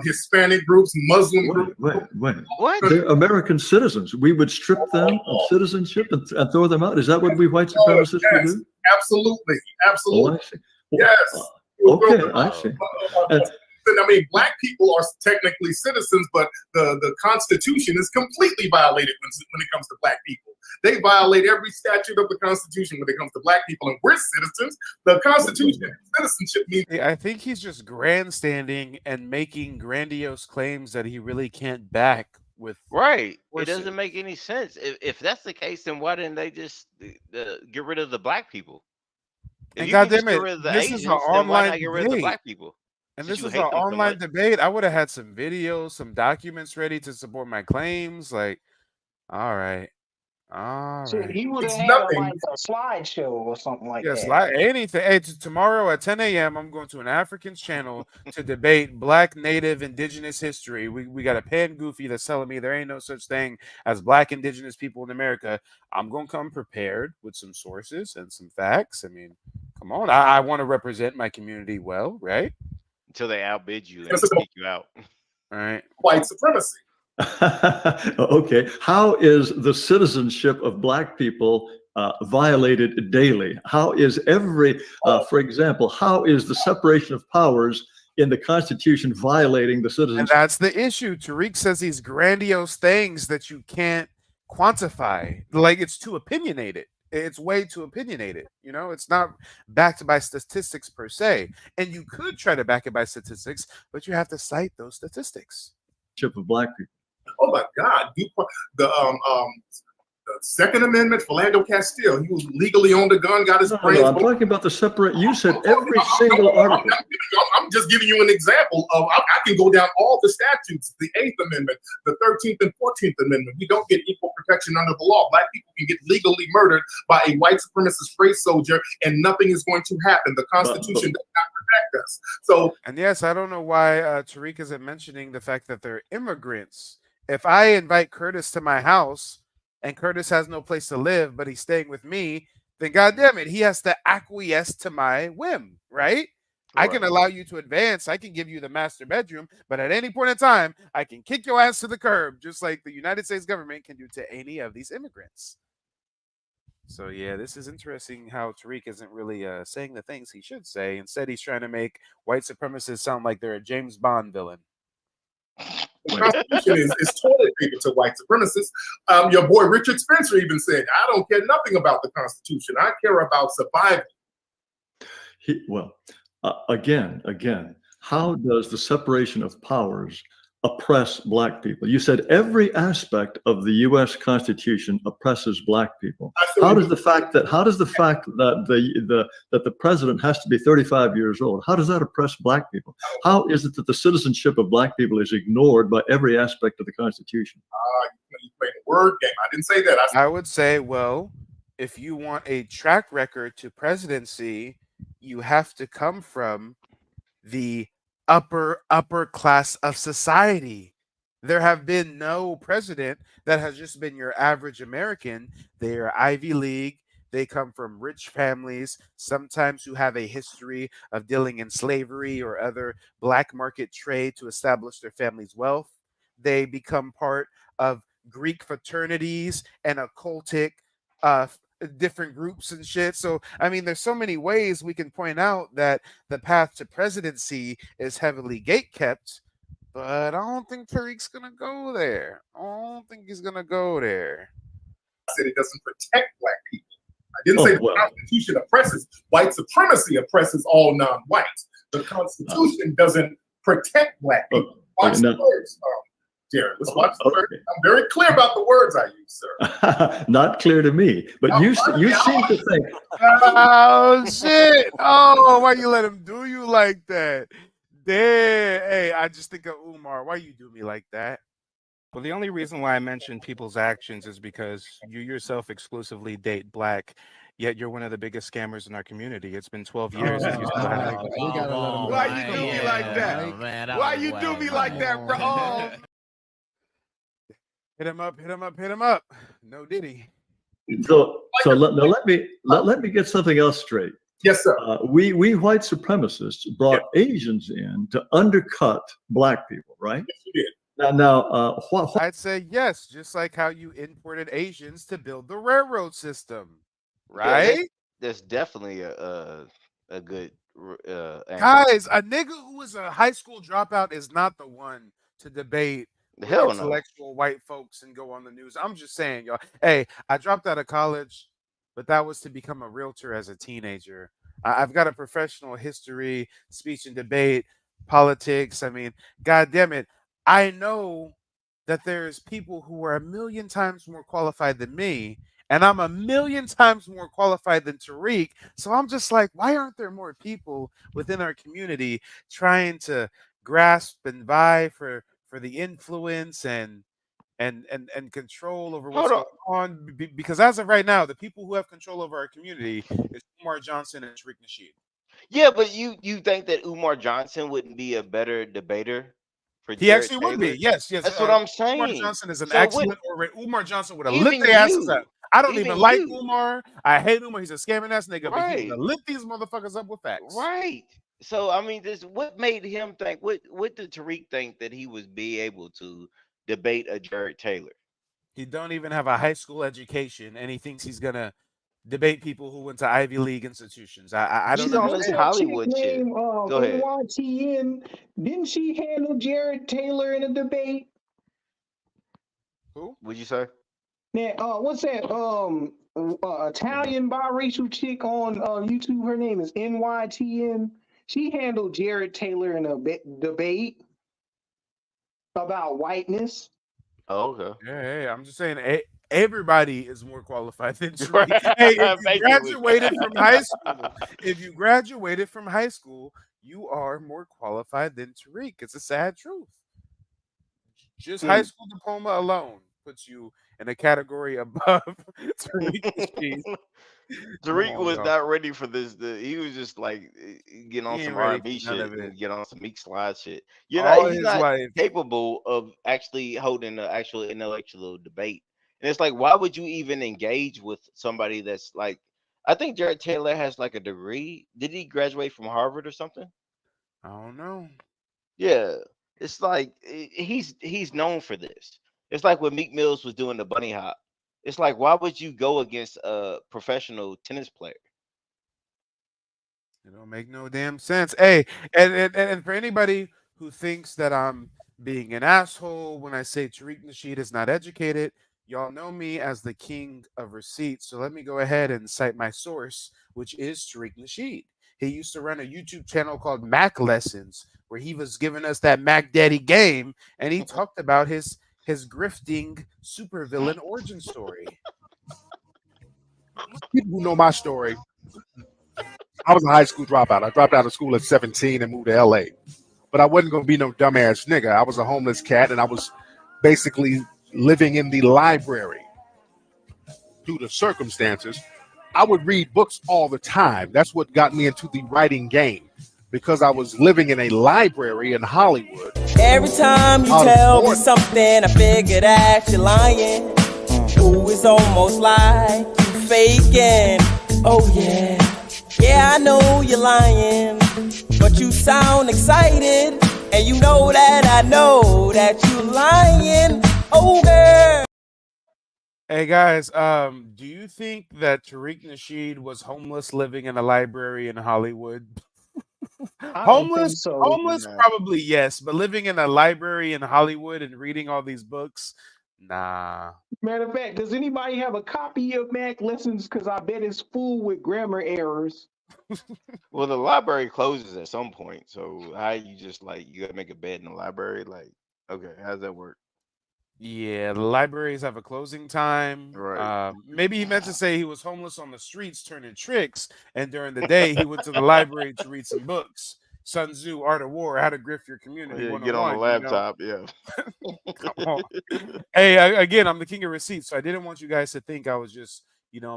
Hispanic groups, Muslim groups. What? They're American citizens. We would strip them of citizenship and throw them out. Is that what we white supremacists would do? Absolutely. Absolutely. Oh, I see. Yes. Okay, I see. I mean, Black people are technically citizens, but the Constitution is completely violated when it comes to Black people. They violate every statute of the Constitution when it comes to Black people, and we're citizens. The Constitution, citizenship means. I think he's just grandstanding and making grandiose claims that he really can't back with Right. It horses. doesn't make any sense. If that's the case, then why didn't they just get rid of the black people? If And you can just goddamn get it, rid of the this is an Asians, then why online not get rid of the debate. black people? And Since this you is an hate them so online much. debate. I would have had some videos, some documents ready to support my claims. Like, all right. All So right. he would have It's had nothing. a slideshow or something like Yes, that. like anything. Hey, tomorrow at 10 a.m., I'm going to an African's channel to debate Black, Native, Indigenous history. We got a pan goofy that's telling me there ain't no such thing as Black, Indigenous people in America. I'm going to come prepared with some sources and some facts. I mean, come on. I want to represent my community well, right? Until they outbid you and This is kick you out. All right. white supremacy. Okay. How is the citizenship of Black people violated daily? How is for example, how is the separation of powers in the Constitution violating the And citizenship? that's the issue. Tariq says these grandiose things that you can't quantify. Like, it's too opinionated. It's way too opinionated. You know, it's not backed by statistics per se. And you could try to back it by statistics, but you have to cite those statistics. Of Black people. Oh my God! The Second Amendment, Philando Castile, he was legally owned a gun, got his brains. No, I'm talking about the separate. You said every single article. I'm just giving you an example of. I can go down all the statutes: the 8th Amendment, the 13th and 14th Amendment. We don't get equal protection under the law. Black people can get legally murdered by a white supremacist race soldier, and nothing is going to happen. The Constitution does not protect us. So, and yes, I don't know why Tariq isn't mentioning the fact that they're immigrants. If I invite Curtis to my house and Curtis has no place to live, but he's staying with me, then goddamn it, he has to acquiesce to my whim, right? I can allow you to advance. I can give you the master bedroom, but at any point in time, I can kick your ass to the curb, just like the United States government can do to any of these immigrants. So yeah, this is interesting how Tariq isn't really saying the things he should say. Instead, he's trying to make white supremacists sound like they're a James Bond villain. the Constitution is toilet paper to white supremacists. Your boy Richard Spencer even said, "I don't care nothing about the Constitution. I care about survival." Again, how does the separation of powers oppress Black people? You said every aspect of the U.S. Constitution oppresses Black people. How does the fact that the president has to be 35 years old, how does that oppress Black people? How is it that the citizenship of Black people is ignored by every aspect of the Constitution? You playing a word game. I didn't say that. I would say, well, if you want a track record to presidency, you have to come from the upper class of society. There have been no president that has just been your average American. They are Ivy League. They come from rich families, sometimes who have a history of dealing in slavery or other black market trade to establish their family's wealth. They become part of Greek fraternities and occultic different groups and shit. So, I mean, there's so many ways we can point out that the path to presidency is heavily gate kept, but I don't think Tariq's gonna go there. I don't think he's gonna go there. I said it doesn't protect Black people. I didn't say the Constitution oppresses. White supremacy oppresses all non-whites. The Constitution doesn't protect Black people. Watch the words, Jared. Let's watch the words. I'm very clear about the words I use, sir. Not clear to me, but you seem to think. Oh shit! Oh, why you let him do you like that? Damn. Hey, I just think of Umar. Why you do me like that? Well, the only reason why I mentioned people's actions is because you yourself exclusively date Black, yet you're one of the biggest scammers in our community. It's been 12 years. Why you do me like that? Why you do me like that, bro? Hit him up, hit him up, hit him up. No Diddy. So let me get something else straight. Yes, sir. We white supremacists brought Asians in to undercut Black people, right? Yes, you did. I'd say yes, just like how you imported Asians to build the railroad system, right? Yeah, that's definitely a good guys. A nigga who is a high school dropout is not the one to debate with intellectual white folks and go on the news. I'm just saying, y'all. Hey, I dropped out of college, but that was to become a realtor as a teenager. I've got a professional history, speech and debate, politics. I mean, God damn it. I know that there's people who are a million times more qualified than me, and I'm a million times more qualified than Tariq. So I'm just like, why aren't there more people within our community trying to grasp and vie for the influence and control over what's Hold on. going on? Because as of right now, the people who have control over our community is Umar Johnson and Tariq Nasheed. Yeah, but you think that Umar Johnson wouldn't be a better debater for He Jared actually would Taylor? be. Yes, yes. That's what I'm Umar saying. Johnson is an So what? excellent orator. Umar Johnson would have lit Even their asses up. you, I don't even even like you, Umar. I hate Umar. He's a scamming ass nigga, but he would right? have lit these motherfuckers up with facts. Right. So I mean, this what made him think? What did Tariq think that he would be able to debate a Jared Taylor? He don't even have a high school education, and he thinks he's gonna debate people who went to Ivy League institutions. I don't He's on What's this understand. that chick Hollywood shit. named Go ahead. NYTN? Didn't she handle Jared Taylor in a debate? Who? What'd you say? That what's that Italian biracial chick on YouTube? Her name is NYTN. She handled Jared Taylor in a debate about whiteness. Oh, okay. Hey, I'm just saying, everybody is more qualified than Tariq. Hey, if Right. you Basically. graduated from high school, you are more qualified than Tariq. It's a sad truth. Just high Mm. school diploma alone puts you in a category above Tariq Nasheed. Come Tariq on, was dog. not ready for this. He was just like getting on He ain't some ready R&B for none shit of it. and get on some Meek Slide shit. You know, All he's his not life. capable of actually holding an actual intellectual debate. And it's like, why would you even engage with somebody that's like? I think Jared Taylor has like a degree. Did he graduate from Harvard or something? I don't know. Yeah, it's like he's known for this. It's like when Meek Mills was doing the bunny hop. It's like, why would you go against a professional tennis player? It don't make no damn sense. Hey, and for anybody who thinks that I'm being an asshole when I say Tariq Nasheed is not educated, y'all know me as the king of receipts. So let me go ahead and cite my source, which is Tariq Nasheed. He used to run a YouTube channel called Mac Lessons, where he was giving us that Mac Daddy game, and he talked about his grifting supervillain origin story. People who know my story, I was a high school dropout. I dropped out of school at 17 and moved to LA. But I wasn't going to be no dumbass nigga. I was a homeless cat, and I was basically living in the library due to circumstances. I would read books all the time. That's what got me into the writing game, because I was living in a library in Hollywood. Every time you tell me something, I figure that you're lying. Ooh, it's almost like you faking. Oh yeah, yeah, I know you're lying, but you sound excited, and you know that I know that you're lying. Oh girl. Hey guys, do you think that Tariq Nasheed was homeless living in a library in Hollywood? I don't think homeless, so. homeless, probably yes, but living in a library in Hollywood and reading all these books, nah. Matter of fact, does anybody have a copy of Mac Lessons? Because I bet it's full with grammar errors. Well, the library closes at some point, so how you just like you gotta make a bed in the library? Like, okay, how's that work? Yeah, the libraries have a closing time. Right. Maybe he meant to say he was homeless on the streets turning tricks, and during the day he went to the library to read some books. Sun Tzu, Art of War, How to Grift Your Community Yeah, get on the 101, you know? laptop. Yeah. Come on. Hey, again, I'm the king of receipts, so I didn't want you guys to think I was just,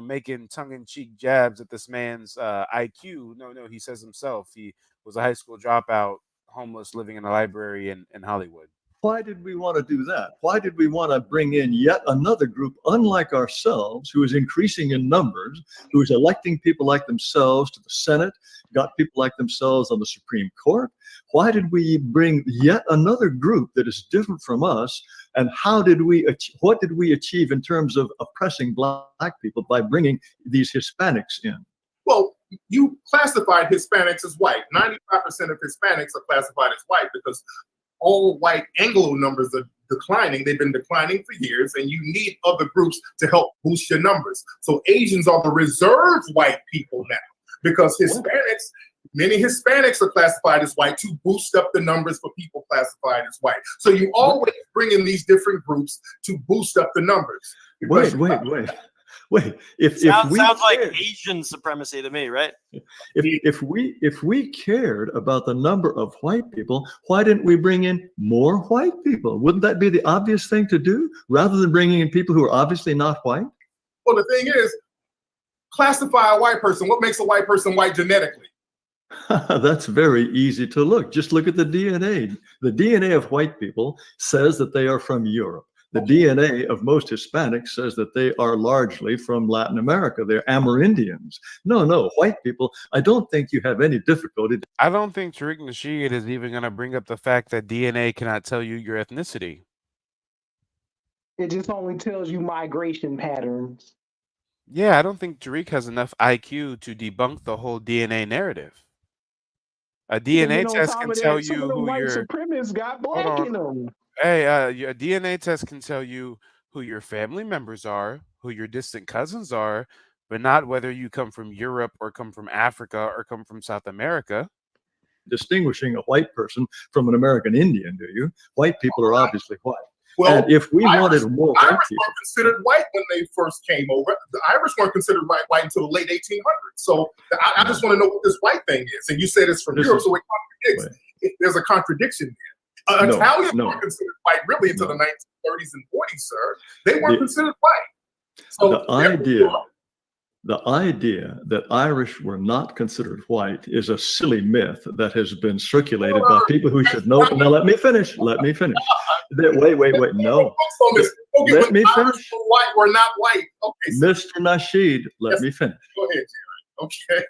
making tongue-in-cheek jabs at this man's IQ. No, he says himself he was a high school dropout, homeless, living in a library in Hollywood. Why did we want to do that? Why did we want to bring in yet another group, unlike ourselves, who is increasing in numbers, who is electing people like themselves to the Senate, got people like themselves on the Supreme Court? Why did we bring yet another group that is different from us? And what did we achieve in terms of oppressing Black people by bringing these Hispanics in? Well, you classified Hispanics as white. 95% of Hispanics are classified as white because all white Anglo numbers are declining. They've been declining for years, and you need other groups to help boost your numbers. So Asians are the reserve white people now, because Hispanics, Many Hispanics are classified as white to boost up the numbers for people classified as white. So you always bring in these different groups to boost up the numbers. Wait. Sounds like Asian supremacy to me, right? If we cared about the number of white people, why didn't we bring in more white people? Wouldn't that be the obvious thing to do, rather than bringing in people who are obviously not white? Well, the thing is, classify a white person. What makes a white person white genetically? That's very easy to look. Just look at the DNA. The DNA of white people says that they are from Europe. The DNA of most Hispanics says that they are largely from Latin America. They're Amerindians. No, white people, I don't think you have any difficulty. I don't think Tariq Nasheed is even going to bring up the fact that DNA cannot tell you your ethnicity. It just only tells you migration patterns. Yeah, I don't think Tariq has enough IQ to debunk the whole DNA narrative. A DNA test can tell you who white your supremacists got black in them. Hey, a DNA test can tell you who your family members are, who your distant cousins are, but not whether you come from Europe or come from Africa or come from South America. Distinguishing a white person from an American Indian, do you? White people are obviously white. Well, and if we wanted more white Irish people, weren't considered white when they first came over. The Irish weren't considered white until the late 1800s. So I just want to know what this white thing is. And you said it's from Europe, so it contradicts. There's a contradiction there. Italians weren't considered white really until the 1930s and 40s, sir. They weren't considered white. So the idea that Irish were not considered white is a silly myth that has been circulated by people who should know. Now, let me finish. Wait. No. Let me finish. White or not white. Okay. Mr. Nasheed, let me finish. Go ahead, Jerry. Okay.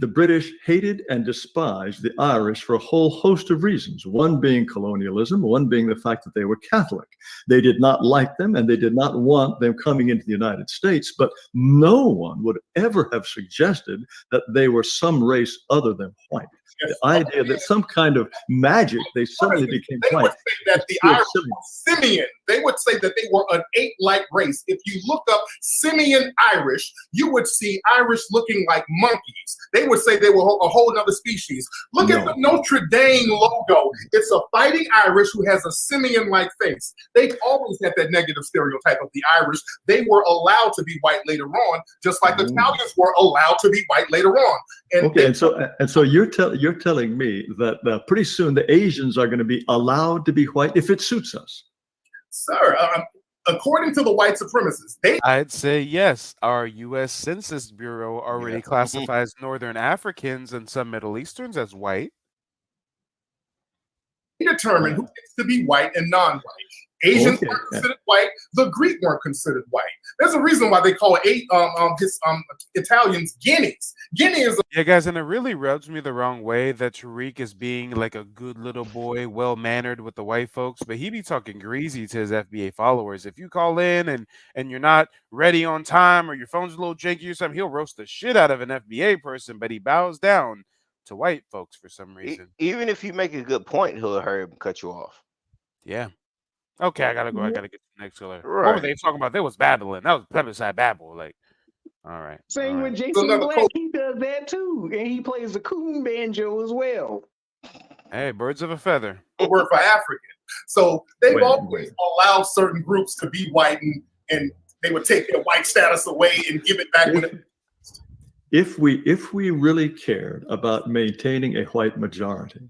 The British hated and despised the Irish for a whole host of reasons, one being colonialism, one being the fact that they were Catholic. They did not like them and they did not want them coming into the United States, but no one would ever have suggested that they were some race other than white. The idea that some kind of magic, they suddenly became white. Would say that the Irish were Simian. They would say that they were an ape-like race. If you look up Simian Irish, you would see Irish looking like monkeys. They would say they were a whole other species. Look at the Notre Dame logo. It's a fighting Irish who has a Simian-like face. They've always had that negative stereotype of the Irish. They were allowed to be white later on, just like the Italians were allowed to be white later on. And so you're telling me that pretty soon the Asians are going to be allowed to be white if it suits us. Sir, according to the white supremacists, I'd say yes. Our U.S. Census Bureau already classifies Northern Africans and some Middle Easterns as white. They determine who gets to be white and non-white. Asians weren't considered white. The Greek weren't considered white. There's a reason why they call Italians Guineas. Guinea is yeah, guys, and it really rubs me the wrong way that Tariq is being like a good little boy, well-mannered with the white folks, but he be talking greasy to his FBA followers. If you call in and you're not ready on time or your phone's a little janky or something, he'll roast the shit out of an FBA person, but he bows down to white folks for some reason. Even if you make a good point, he'll hurry and cut you off. Yeah. Okay, I gotta go. I gotta get to the next killer. Right. What were they talking about? They was babbling. That was plebiscite babble. Like, all right. Same with Jason Black. He does that too, and he plays the coon banjo as well. Hey, birds of a feather. A word for African. So they've always allowed certain groups to be white, and they would take their white status away and give it back when If we really cared about maintaining a white majority,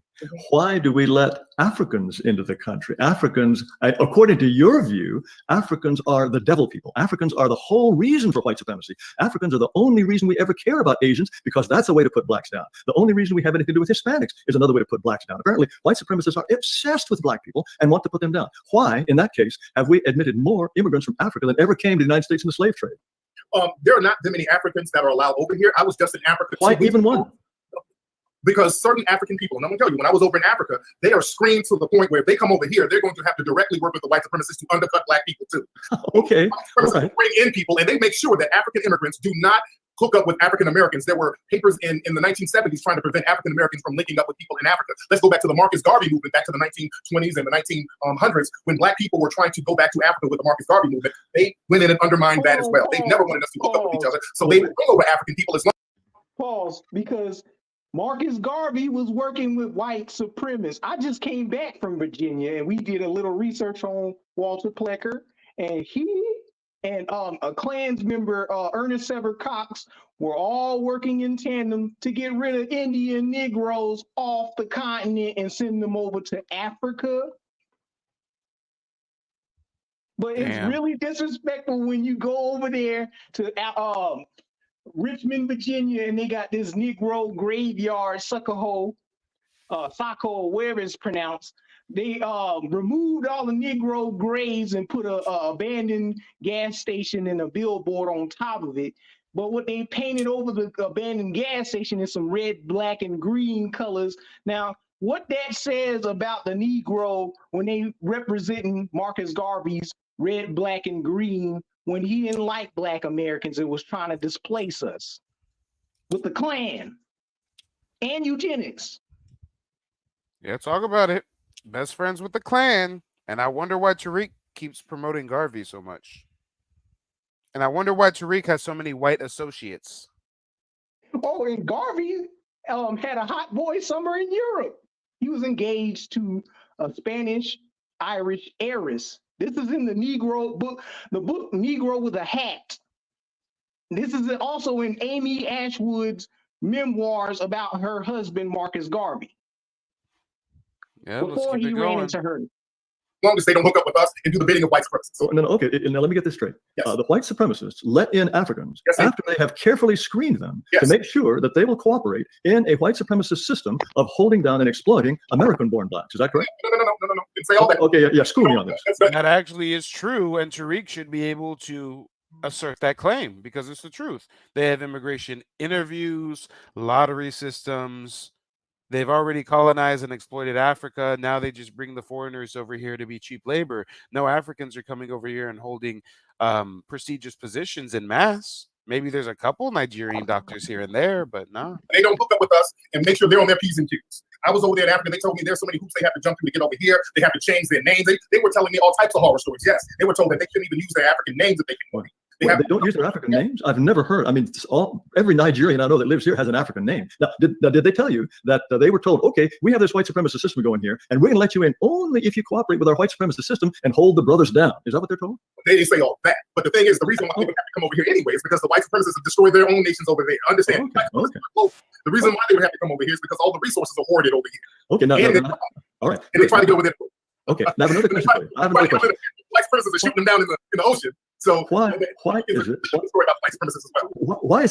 why do we let Africans into the country? Africans, according to your view, Africans are the devil people. Africans are the whole reason for white supremacy. Africans are the only reason we ever care about Asians, because that's a way to put blacks down. The only reason we have anything to do with Hispanics is another way to put blacks down. Apparently, white supremacists are obsessed with black people and want to put them down. Why, in that case, have we admitted more immigrants from Africa than ever came to the United States in the slave trade? There are not that many Africans that are allowed over here. I was just in Africa. Why even one? Because certain African people, and I'm going to tell you, when I was over in Africa, they are screened to the point where if they come over here, they're going to have to directly work with the white supremacists to undercut black people too. Okay. Bring in people, and they make sure that African immigrants do not hook up with African Americans. There were papers in the 1970s trying to prevent African Americans from linking up with people in Africa. Let's go back to the Marcus Garvey movement, back to the 1920s and the 1900s, when black people were trying to go back to Africa with the Marcus Garvey movement. They went in and undermined that as well. They never wanted us to hook up with each other, so they would bring over African people as long. Pause, because Marcus Garvey was working with white supremacists. I just came back from Virginia and we did a little research on Walter Plecker, and he and a Klans member, Ernest Sever Cox, were all working in tandem to get rid of Indian Negroes off the continent and send them over to Africa. But it's really disrespectful when you go over there to Richmond, Virginia, and they got this Negro graveyard, Saco, wherever it's pronounced. They removed all the Negro graves and put a abandoned gas station and a billboard on top of it. But what they painted over the abandoned gas station is some red, black, and green colors. Now, what that says about the Negro when they representing Marcus Garvey's red, black, and green, when he didn't like Black Americans and was trying to displace us with the Klan and eugenics. Yeah, talk about it. Best friends with the Klan. And I wonder why Tariq keeps promoting Garvey so much. And I wonder why Tariq has so many white associates. Oh, and Garvey had a hot boy summer in Europe. He was engaged to a Spanish-Irish heiress. This is in the Negro book, the book Negro with a Hat. This is also in Amy Ashwood's memoirs about her husband, Marcus Garvey. Yeah, before he ran into her. As long as they don't hook up with us and do the bidding of white supremacists. So, no, okay, now let me get this straight. Yes. The white supremacists let in Africans Yes, after they have carefully screened them to make sure that they will cooperate in a white supremacist system of holding down and exploiting American-born blacks. Is that correct? No. Didn't say all that. Okay, yeah, school me on this. That actually is true, and Tariq should be able to assert that claim because it's the truth. They have immigration interviews, lottery systems. They've already colonized and exploited Africa. Now they just bring the foreigners over here to be cheap labor. No Africans are coming over here and holding prestigious positions in mass. Maybe there's a couple Nigerian doctors here and there, but no. They don't hook up with us and make sure they're on their P's and Q's. I was over there in Africa. They told me there's so many hoops they have to jump through to get over here. They have to change their names. They were telling me all types of horror stories. Yes, they were told that they couldn't even use their African names if they can money. They don't use their African names? I've never heard. I mean, every Nigerian I know that lives here has an African name. Now, did they tell you that they were told, okay, we have this white supremacist system going here, and we're going to let you in only if you cooperate with our white supremacist system and hold the brothers down? Is that what they're told? They didn't say all that. But the thing is, the reason why they would have to come over here anyway is because the white supremacists have destroyed their own nations over there. Understand? Okay. The reason why they would have to come over here is because all the resources are hoarded over here. Okay, now all right. And they try to go over there. Okay, now I have another question for you. White supremacists are shooting them down in the ocean. So why is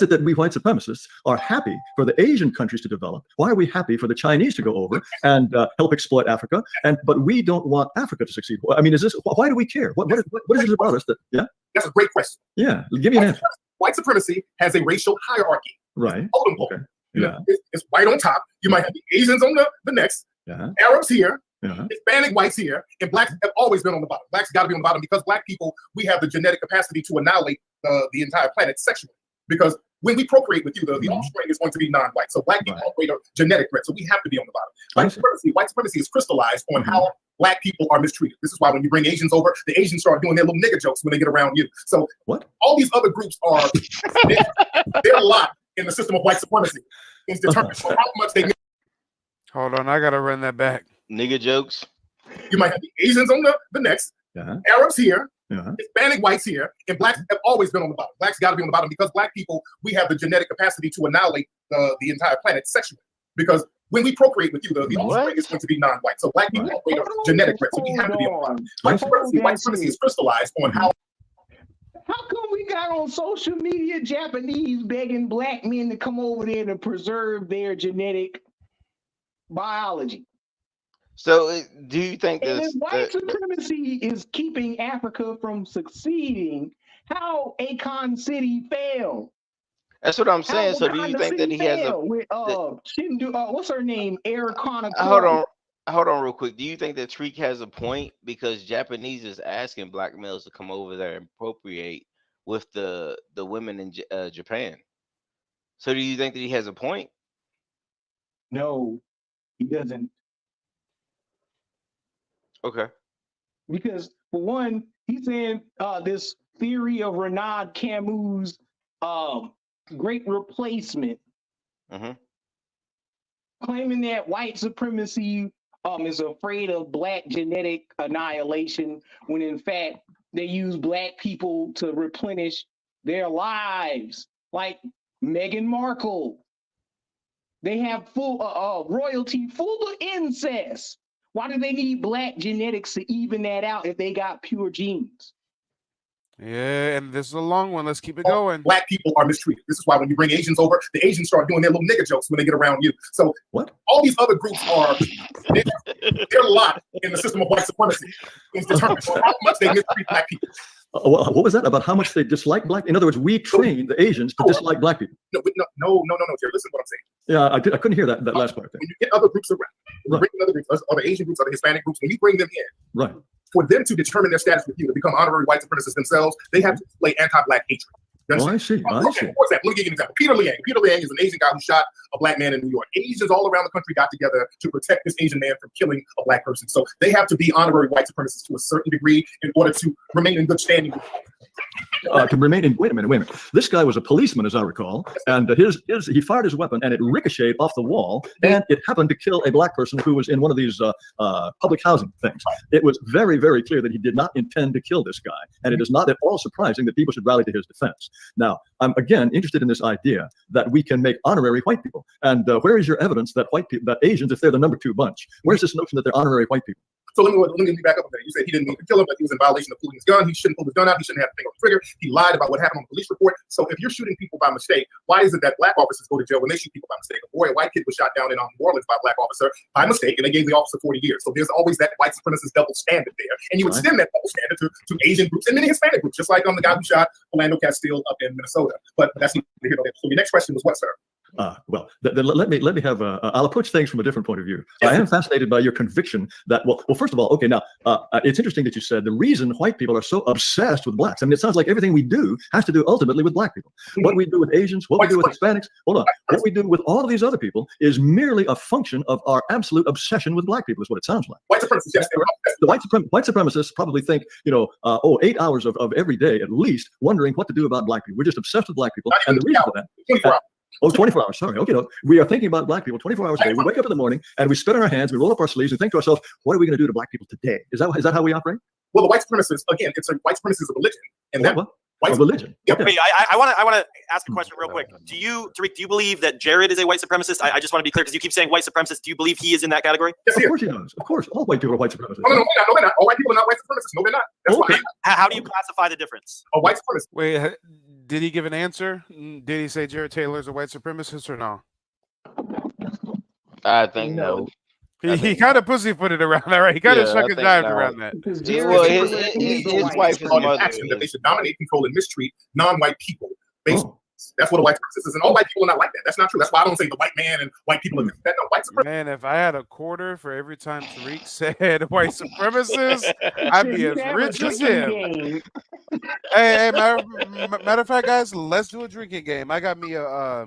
it that we white supremacists are happy for the Asian countries to develop? Why are we happy for the Chinese to go over and help exploit Africa? But we don't want Africa to succeed. I mean, why do we care? What is it about us that? Yeah, that's a great question. Yeah, give me an answer. White supremacy has a racial hierarchy. Right. Okay. Yeah. It's white on top. You might have the Asians on the next. Arabs here. Hispanic whites here, and blacks have always been on the bottom. Blacks got to be on the bottom because black people, we have the genetic capacity to annihilate the entire planet sexually. Because when we procreate with you, the offspring is going to be non-white. So black people operate a genetic threat. So we have to be on the bottom. White supremacy is crystallized on how black people are mistreated. This is why when you bring Asians over, the Asians start doing their little nigger jokes when they get around you. So all these other groups are they're locked in the system of white supremacy. It's determined how much they. Hold on, I gotta run that back. Nigga jokes. You might have the Asians on the next, Arabs here, Hispanic whites here, and blacks have always been on the bottom. Blacks got to be on the bottom because black people, we have the genetic capacity to annihilate the entire planet sexually. Because when we procreate with you, the offspring is going to be non-white. So black people operate a genetic threat. So we have to be on the bottom. White supremacy is crystallized on how. How come we got on social media Japanese begging black men to come over there to preserve their genetic biology? So, do you think and this? If white supremacy is keeping Africa from succeeding, how Akon City failed? That's what I'm saying. So, do you think that he has a? With, what's her name? Erica. Hold on, real quick. Do you think that Tariq has a point because Japanese is asking black males to come over there and appropriate with the women in Japan? So, do you think that he has a point? No, he doesn't. Okay. Because for one, he's saying this theory of Renaud Camus' great replacement. claiming that white supremacy is afraid of black genetic annihilation, when in fact they use black people to replenish their lives, like Meghan Markle. They have full royalty full of incest. Why do they need black genetics to even that out if they got pure genes? Yeah, and this is a long one. Let's keep it going. Black people are mistreated. This is why when you bring Asians over, the Asians start doing their little nigger jokes when they get around you. So what? All these other groups are, they're locked in the system of white supremacy. It's determined how much they mistreat black people. What was that about how much they dislike black? In other words, we train the Asians to dislike black people. No, Jerry, listen to what I'm saying. Yeah, I couldn't hear that last part. When you get other groups around, when you bring in other groups, other Asian groups, other Hispanic groups, when you bring them in, right, for them to determine their status with you, to become honorary white supremacists themselves, they have to display anti-black hatred. Oh, I see. I see. For example, let me give you an example. Peter Liang. Peter Liang is an Asian guy who shot a black man in New York. Asians all around the country got together to protect this Asian man from killing a black person. So they have to be honorary white supremacists to a certain degree in order to remain in good standing. To remain in, wait a minute. This guy was a policeman, as I recall, and he fired his weapon, and it ricocheted off the wall, and it happened to kill a black person who was in one of these public housing things. It was very, very clear that he did not intend to kill this guy, and it is not at all surprising that people should rally to his defense. Now, I'm again interested in this idea that we can make honorary white people, and where is your evidence that white people, that Asians, if they're the number 2 bunch, where's this notion that they're honorary white people? So let me back up a minute. You said he didn't mean to kill him, but he was in violation of pulling his gun. He shouldn't pull his gun out. He shouldn't have to finger on the trigger. He lied about what happened on the police report. So if you're shooting people by mistake, why is it that black officers go to jail when they shoot people by mistake? A white kid was shot down in New Orleans by a black officer by mistake, and they gave the officer 40 years. So there's always that white supremacist double standard there. And you extend that double standard to Asian groups and many Hispanic groups, just like the guy who shot Orlando Castile up in Minnesota. But that's neither here nor there. So your next question was what, sir? Well, then let me have I'll approach things from a different point of view. I am fascinated by your conviction that, well, first of all, okay, now, it's interesting that you said the reason white people are so obsessed with blacks. I mean, it sounds like everything we do has to do ultimately with black people. What we do with Asians, what we do with Hispanics, what we do with all of these other people is merely a function of our absolute obsession with black people, is what it sounds like. White supremacists, yes. The white supremacists probably think, 8 hours of every day at least wondering what to do about black people. We're just obsessed with black people. And the reason for that. 24 hours. Sorry. Okay. No, we are thinking about black people 24 hours a day. We wake up in the morning and we spit on our hands, we roll up our sleeves and think to ourselves, what are we going to do to black people today? Is that how we operate? Well, the white supremacists, again, white supremacy is a religion. And that white religion. Okay. Wait, I want to ask a question real quick. Tariq, do you believe that Jared is a white supremacist? I just want to be clear because you keep saying white supremacist. Do you believe he is in that category? Yes, of course he does. Of course, all white people are white supremacists. No, they're not. All white people are not white supremacists. No, they're not. That's okay. why. How do you classify the difference? A white supremacist. Wait, did he give an answer? Did he say Jared Taylor is a white supremacist or no? I think no. He kind of pussyfooted around that, right? He kind of shuck and jived around that. Well, his wife is action that they should dominate, control, and mistreat non-white people. That's what a white supremacist is, and all white people are not like that. That's not true. That's why I don't say the white man and white people are that. No, white supremacist. Man, if I had a quarter for every time Tariq said white supremacist, I'd be as rich as him. Hey, matter of fact, guys, let's do a drinking game. I got me a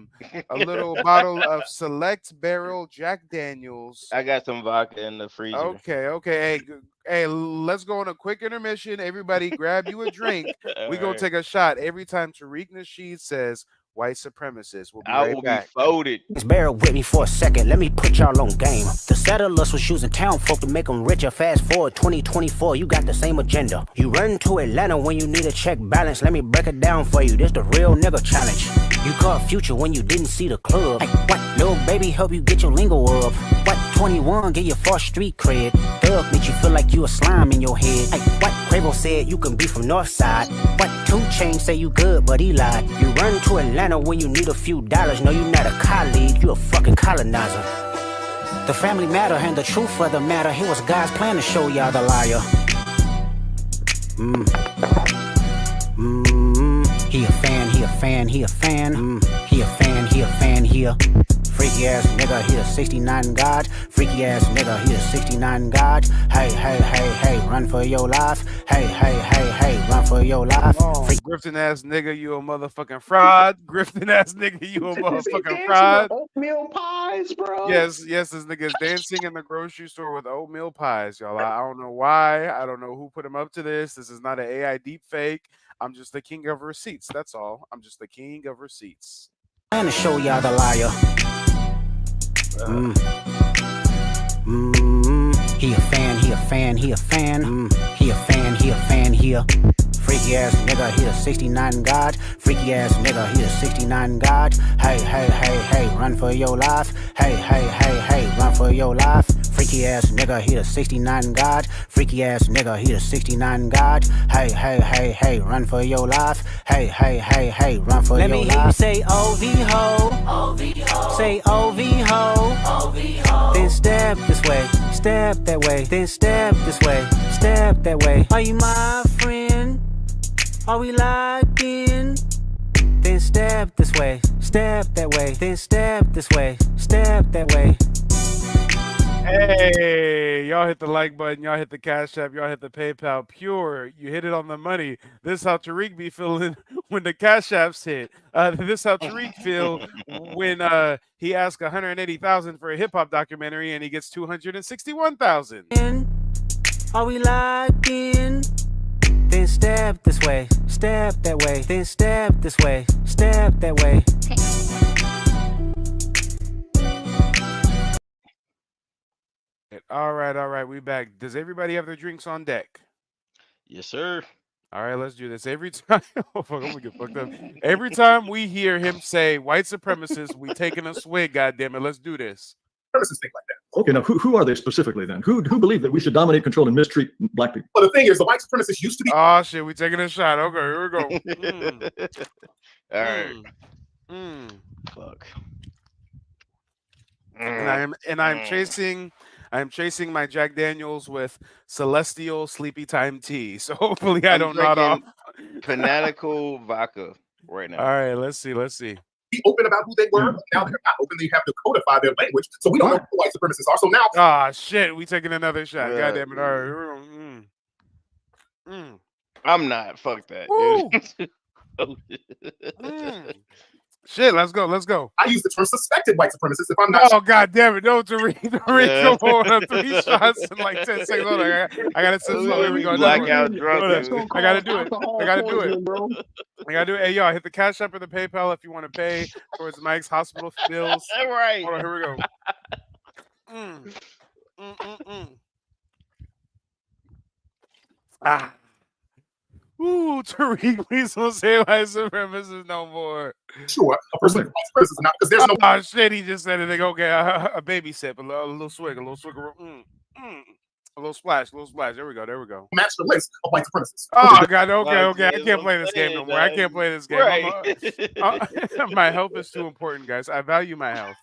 little bottle of Select Barrel Jack Daniels. I got some vodka in the freezer. Okay. Hey, let's go on a quick intermission. Everybody grab you a drink. We're going to take a shot every time Tariq Nasheed says white supremacist. We'll be right back. Folded. Bear with me for a second. Let me put y'all on game. The settlers was using town folk to make them richer. Fast forward 2024, you got the same agenda. You run to Atlanta when you need a check balance. Let me break it down for you. This the real nigga challenge. You caught Future when you didn't see the club. Hey, what little baby help you get your lingo up? What 21 get your false street cred? Thug makes you feel like you a slime in your head. Hey, what Quavo said you can be from North Side? What 2 Chainz say you good but he lied? You run to Atlanta when you need a few dollars. No, you're not a colleague, you a fucking colonizer. The family matter and the truth of the matter. Here was God's plan to show y'all the liar. He a fan, he a fan, he a fan. He a fan, he a fan, he a freaky ass nigga, he a 69 God. Freaky ass nigga, he a 69 God. Hey, run for your life. Hey, run for your life. Grifting ass nigga, you a motherfucking fraud. Grifting ass nigga, you a motherfucking fraud. Oatmeal pies, bro. Yes, this nigga is dancing in the grocery store with oatmeal pies, y'all. I don't know why. I don't know who put him up to this. This is not an AI deep fake. I'm just the king of receipts. That's all. I'm just the king of receipts. I'm to show y'all the liar. fan, he a fan. He a fan, he a fan, he a freaky ass nigga, he a 69 God. Freaky ass nigga, he a 69 God. Hey, hey, hey, hey, run for your life. Hey, hey, hey, hey, run for your life. Freaky ass nigga, he a 69 God. Freaky ass nigga, he a 69 God. Hey, hey, hey, hey, run for your life. Hey, hey, hey, hey, run for your life. Let me hear you say OV ho. OV ho. Say OV ho. OV ho. Then step this way, step that way. Then step this way, step that way. Are you my friend? Are we locked in? Then step this way, step that way. Then step this way, step that way. Hey, y'all hit the like button, y'all hit the Cash App, y'all hit the PayPal. Pure, you hit it on the money. This is how Tariq be feeling when the Cash Apps hit. This is how Tariq feel when he asks 180,000 for a hip hop documentary and he gets 261,000. Are we locked in? Then step this way, step that way. Then step this way, step that way. All right, we back. Does everybody have their drinks on deck? Yes, sir. All right, let's do this. Every time, oh, fuck, I'm gonna get fucked up. Every time we hear him say white supremacists, we taking a swig. Goddamn it, let's do this. Supremacists think like that. Okay, now who are they specifically then? Who believe that we should dominate, control, and mistreat black people? Well, the thing is, the white supremacists used to be. Oh shit, we taking a shot. Okay, here we go. All right. Fuck. And I'm chasing my Jack Daniels with Celestial Sleepy Time tea. So hopefully I don't nod off. Fanatical vodka right now. All right, let's see. Be open about who they were. Now they're not open. They have to codify their language, so we don't know who the white supremacists are. So now, ah, shit, we taking another shot. God damn it! All right. I'm not. Fuck that, dude. Shit, let's go. I use the term suspected white supremacists if I'm not. Oh, god damn it. No, Tariq, come on. 3 shots in like 10 seconds. Hold on. I gotta sip slow. Here we go. Blackout drunk. I gotta do it. Hey, y'all, hit the Cash App or the PayPal if you want to pay towards Mike's hospital bills. All right. Hold on, here we go. Ah. Ooh, Tariq, please don't say white supremacists no more. Sure, a person of white supremacists not because there's no. Oh shit, he just said it. Okay, a baby sip, a little swig, a little splash. There we go. Master list of white supremacists. Oh god, okay. I can't play this game no more. I can't play this game. Right. My health is too important, guys. I value my health.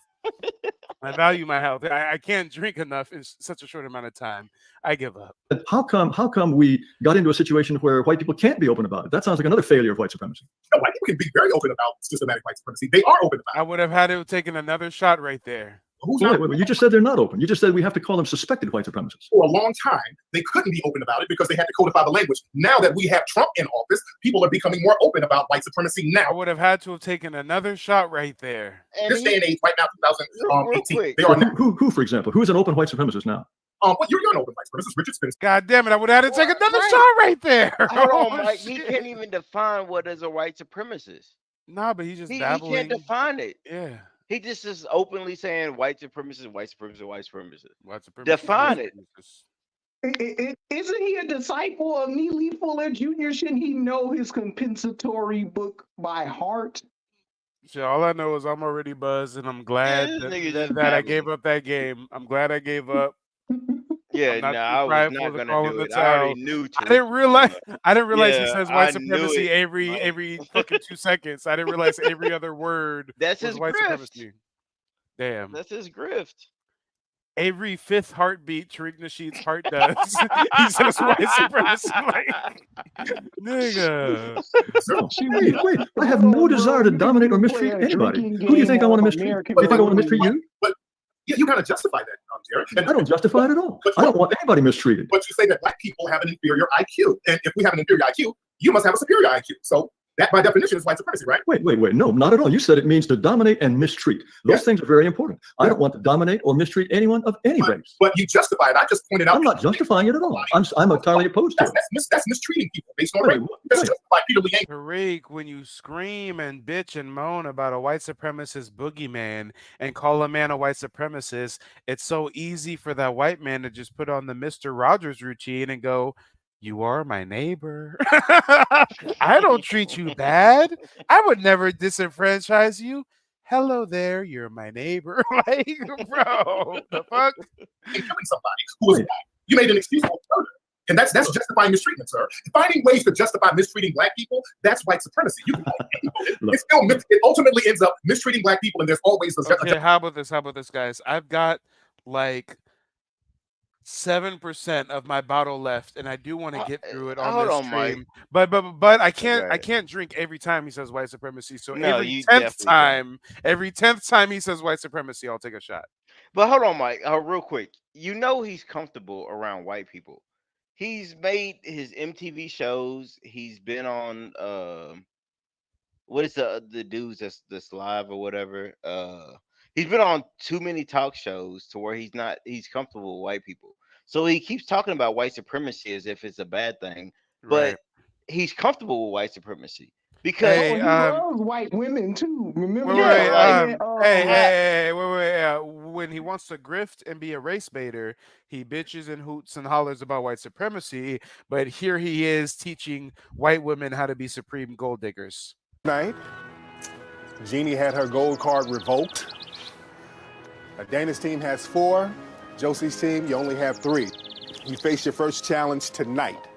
I can't drink enough in such a short amount of time. I give up. How come we got into a situation where white people can't be open about it? That sounds like another failure of white supremacy. No, white people can be very open about systematic white supremacy. They are open about it. I would have had to have taken another shot right there. Wait, you just said they're not open. You just said we have to call them suspected white supremacists. For a long time, they couldn't be open about it because they had to codify the language. Now that we have Trump in office, people are becoming more open about white supremacy now. I would have had to have taken another shot right there. This day and age, right now, 2018, they are who, for example, who is an open white supremacist now? Well, you're an open white supremacist, Richard Spencer. God damn it! I would have had to take another shot right there. Hold on, Mike. He can't even define what is a white supremacist. Nah, but he's just he dabbling. He can't define it. Yeah. He just is openly saying white supremacist. Define it. Isn't he a disciple of Neely Fuller Jr.? Shouldn't he know his compensatory book by heart? So all I know is I'm already buzzed, and I'm glad that I gave up that game. I'm glad I gave up. Yeah, no, I was not gonna do it. I already knew. I didn't realize he says white supremacy every fucking 2 seconds. I didn't realize every other word. That's was his white grift. supremacy. Damn. That's his grift. Every 5th heartbeat Tariq Nasheed's heart does. He says white supremacy. Like, nigga. Wait, I have no desire to dominate or mistreat anybody. Who do you think I want to mistreat? Do you think I want to mistreat you? Yeah, you kind of justify that, Jared. And I don't justify it at all. I don't want anybody mistreated. But you say that black people have an inferior IQ. And if we have an inferior IQ, you must have a superior IQ. So That by definition is white supremacy, right? Wait. No, not at all. You said it means to dominate and mistreat. Those things are very important. I don't want to dominate or mistreat anyone of any race. But you justify it. I just pointed out. I'm not justifying it at all. I'm entirely opposed to it. That's mistreating people based on race. That's justify Peter Lee. Tariq, when you scream and bitch and moan about a white supremacist boogeyman and call a man a white supremacist, it's so easy for that white man to just put on the Mr. Rogers routine and go, "You are my neighbor. I don't treat you bad. I would never disenfranchise you. Hello there, you're my neighbor." Like, bro, the fuck? And killing somebody who was black. You made an excuse for murder. And that's justifying mistreatment, sir. Finding ways to justify mistreating black people, that's white supremacy. You can it ultimately ends up mistreating black people, and there's always the Okay, how about this, guys? I've got like 7% of my bottle left, and I do want to get through it on this stream. But I can't drink every time he says white supremacy. So every 10th time he says white supremacy, I'll take a shot. But hold on, Mike, real quick. You know he's comfortable around white people. He's made his MTV shows. He's been on what is the dudes that's live or whatever. He's been on too many talk shows to where he's comfortable with white people. So he keeps talking about white supremacy as if it's a bad thing, but he's comfortable with white supremacy because he loves white women too. Remember? When he wants to grift and be a race baiter, he bitches and hoots and hollers about white supremacy. But here he is teaching white women how to be supreme gold diggers. Night, Jeannie had her gold card revoked. Dana's team has 4. Josie's team, you only have 3. You face your first challenge tonight.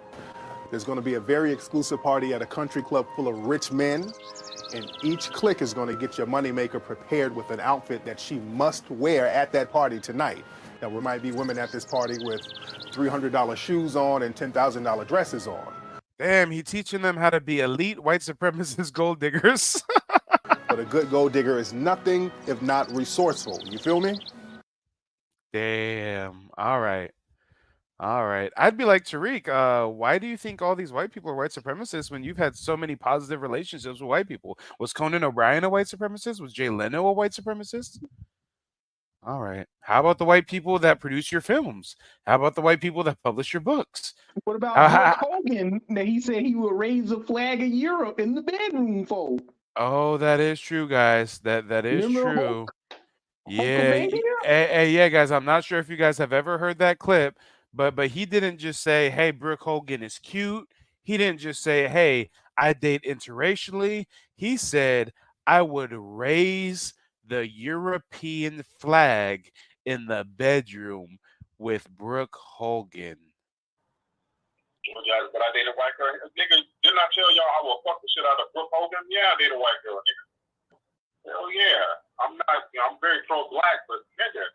There's going to be a very exclusive party at a country club full of rich men, and each clique is going to get your moneymaker prepared with an outfit that she must wear at that party tonight. Now, there might be women at this party with $300 shoes on and $10,000 dresses on. Damn, he teaching them how to be elite white supremacist gold diggers. But a good gold digger is nothing if not resourceful. You feel me? Damn. All right. I'd be like, Tariq, why do you think all these white people are white supremacists when you've had so many positive relationships with white people? Was Conan O'Brien a white supremacist? Was Jay Leno a white supremacist? All right. How about the white people that produce your films? How about the white people that publish your books? What about Hulk Hogan? That he said he would raise the flag of Europe in the bedroom for. Oh, that is true, guys. That is Remember true. Hulk? Yeah. Hey, guys, I'm not sure if you guys have ever heard that clip, but he didn't just say, "Hey, Brooke Hogan is cute." He didn't just say, "Hey, I date interracially." He said, "I would raise the European flag in the bedroom with Brooke Hogan." But I dated a white girl. Nigga, didn't I tell y'all I will fuck the shit out of Brooke Hogan? Yeah, I dated a white girl, nigga. Hell yeah. I'm very pro-black, but nigga,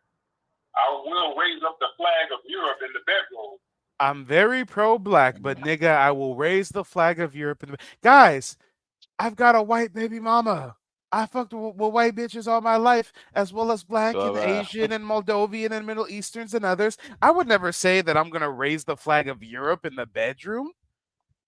I will raise up the flag of Europe in the bedroom. I'm very pro-black, but nigga, I will raise the flag of Europe. Guys, I've got a white baby mama. I fucked with white bitches all my life, as well as black and Asian and Moldovan and Middle Easterns and others. I would never say that I'm gonna raise the flag of Europe in the bedroom.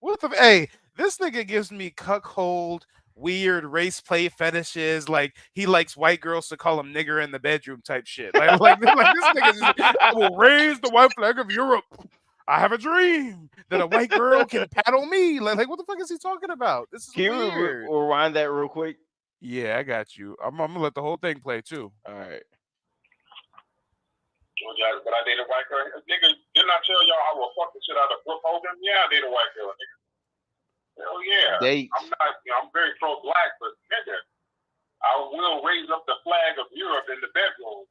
What the? Hey, this nigga gives me cuckold, weird race play fetishes. Like he likes white girls to call him nigger in the bedroom type shit. Like this nigga just, I will raise the white flag of Europe. I have a dream that a white girl can paddle me. Like what the fuck is he talking about? This is weird. Can you rewind that real quick? Yeah, I got you. I'm gonna let the whole thing play too. All right. But I dated a white girl. Nigga, didn't I tell y'all I will fuck the shit out of Brooke Hogan? Yeah, I dated a white girl, nigga. Hell yeah. I'm very pro-black, but nigga, I will raise up the flag of Europe in the bedroom.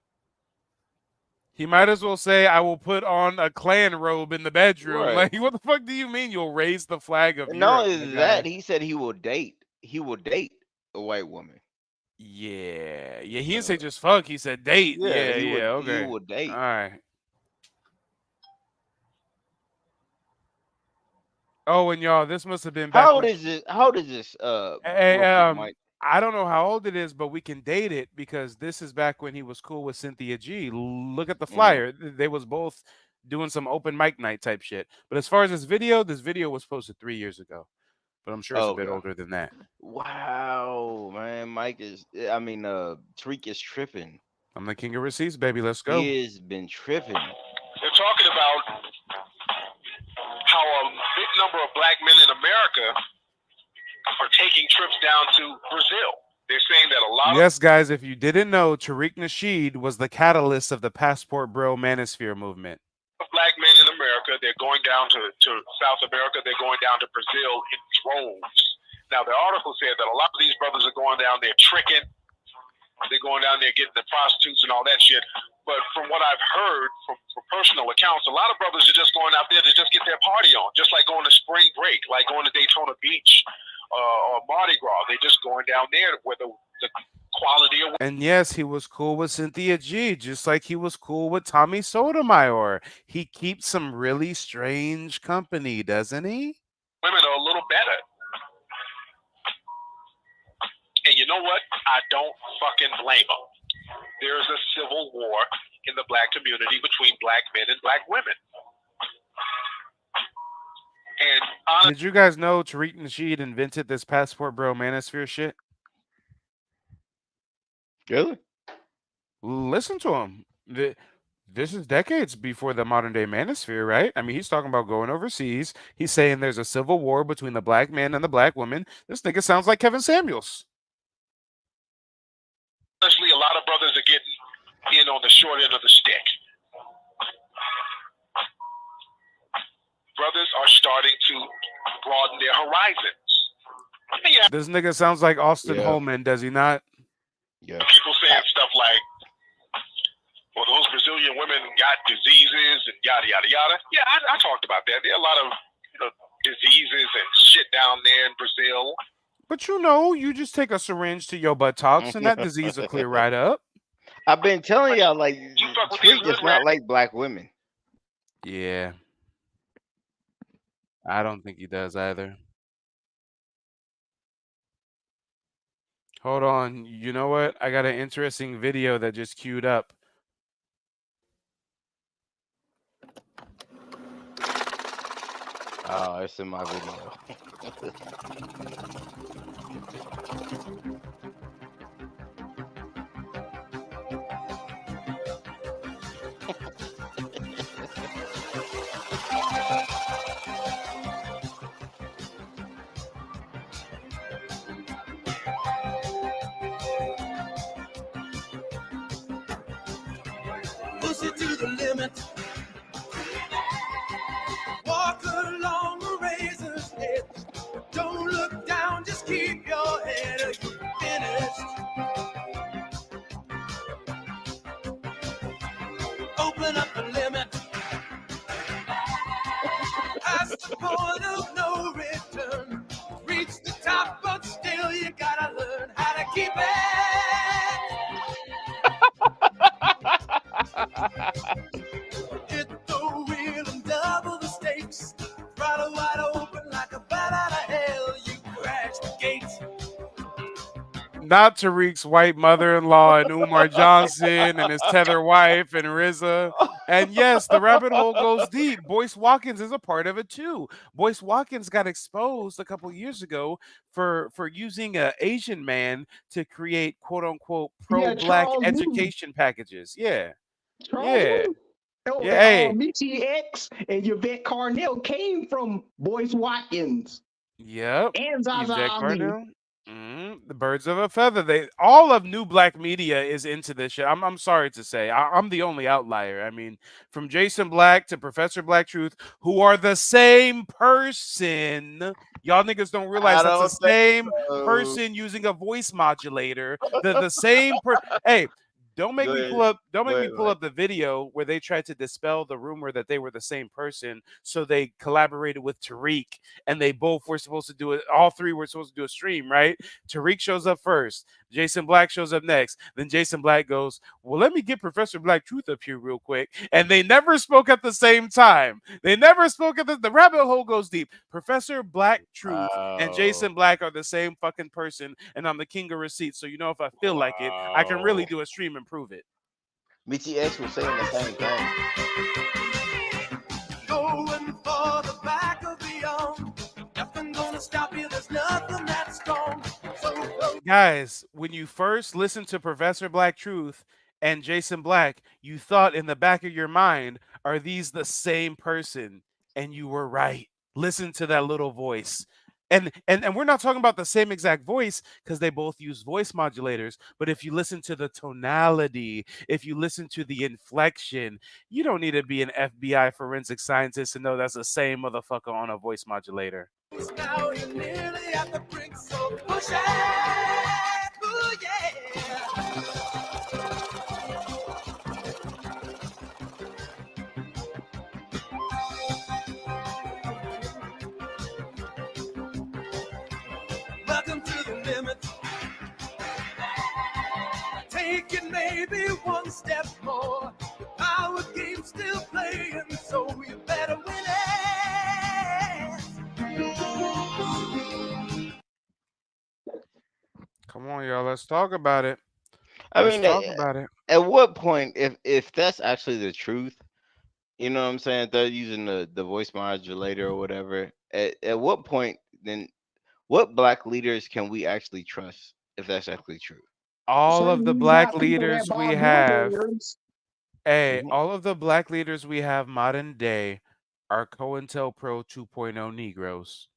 He might as well say, "I will put on a Klan robe in the bedroom." Right. Like, what the fuck do you mean you'll raise the flag of Europe? Not only that, he said he will date. He will date a white woman. Yeah. He didn't say just fuck. He said date. Yeah. Okay. He will date. All right. Oh, and y'all, this must have been back. How old is this? How old is this? Hey, I don't know how old it is, but we can date it because this is back when he was cool with Cynthia G. Look at the flyer. They was both doing some open mic night type shit. But as far as this video was posted 3 years ago. but I'm sure it's a bit older than that. Wow, man, Tariq is tripping. I'm the king of receipts, baby. Let's go. He has been tripping. They're talking about how a big number of black men in America are taking trips down to Brazil. They're saying that a lot Yes, guys, if you didn't know, Tariq Nasheed was the catalyst of the Passport Bro Manosphere movement. of black men in America, they're going down to South America, they're going down to Brazil in droves. Now, the article said that a lot of these brothers are going down there tricking. They're going down there getting the prostitutes and all that shit. But from what I've heard from personal accounts, a lot of brothers are just going out there to just get their party on, just like going to spring break, like going to Daytona Beach or Mardi Gras. They're just going down there where the quality of. And yes, he was cool with Cynthia G, just like he was cool with Tommy Sotomayor. He keeps some really strange company, doesn't he? Women are a little better. And you know what? I don't fucking blame them. There is a civil war in the black community between black men and black women. And honestly, did you guys know Tariq Nasheed invented this Passport Bro Manosphere shit? Really? Listen to him. This is decades before the modern day manosphere, right? I mean, he's talking about going overseas. He's saying there's a civil war between the black man and the black woman. This nigga sounds like Kevin Samuels. Honestly, a lot of brothers are getting in on the short end of the stick. Brothers are starting to broaden their horizons. Yeah. This nigga sounds like Austin Holman, does he not? Yeah. People saying stuff like, well, those Brazilian women got diseases and yada, yada, yada. Yeah, I talked about that. There are a lot of diseases and shit down there in Brazil. But you just take a syringe to your buttocks and that disease will clear right up. I've been telling y'all, like, Tariq is not like black women. Yeah. I don't think he does either. Hold on. You know what? I got an interesting video that just queued up. Oh, it's in my video. Push it to the limit. Walk along a razor's edge. Don't look down, just keep your head or you're finished. Open up the limit. Past the point of no return. Reach the top, but still you gotta learn how to keep it. Hit the wheel and double the stakes. Throttle wide open like a bat out of hell. You crash the gates. Not Tariq's white mother-in-law and Umar Johnson and his tether wife and RZA. And yes, the rabbit hole goes deep. Boyce Watkins is a part of it too. Boyce Watkins got exposed a couple years ago for using an Asian man to create quote-unquote pro-black education packages. Yeah. Yeah. Hey. Michi X and Yvette Carnell came from Boyce Watkins. Yep. And Zaza Ali. The birds of a feather. All of new black media is into this shit. I'm sorry to say, I'm the only outlier. I mean, from Jason Black to Professor Black Truth, who are the same person. Y'all niggas don't realize that's the same person using a voice modulator. The same Hey. Don't make me pull up. Don't make me pull up the video where they tried to dispel the rumor that they were the same person. So they collaborated with Tariq, and they both were supposed to do it. All three were supposed to do a stream, right? Tariq shows up first. Jason Black shows up next. Then Jason Black goes, "Well, let me get Professor Black Truth up here real quick." And they never spoke at the same time. They never spoke at the rabbit hole goes deep. Professor Black Truth and Jason Black are the same fucking person, and I'm the king of receipts. So if I feel like it, I can really do a stream and prove it. Michi X was saying the same thing. Going for the back of the arm. Nothing gonna stop you. There's nothing that's strong. So close. Guys, when you first listened to Professor Black Truth and Jason Black, you thought in the back of your mind, are these the same person? And you were right. Listen to that little voice. And we're not talking about the same exact voice because they both use voice modulators. But if you listen to the tonality, if you listen to the inflection, you don't need to be an FBI forensic scientist to know that's the same motherfucker on a voice modulator. Now you're nearly at the brink, so push it. Ooh, yeah. Welcome to the limit. Take it maybe one step more. Our game's still playing, so you better win it. Come on, y'all. Let's talk about it. I Let's mean, talk about it. at what point, if that's actually the truth, you know what I'm saying? They're using the voice modulator or whatever. At what point then? What black leaders can we actually trust if that's actually true? All of the black People that leaders we buy have, billboards. all of the black leaders we have modern day are COINTELPRO 2.0 Negroes.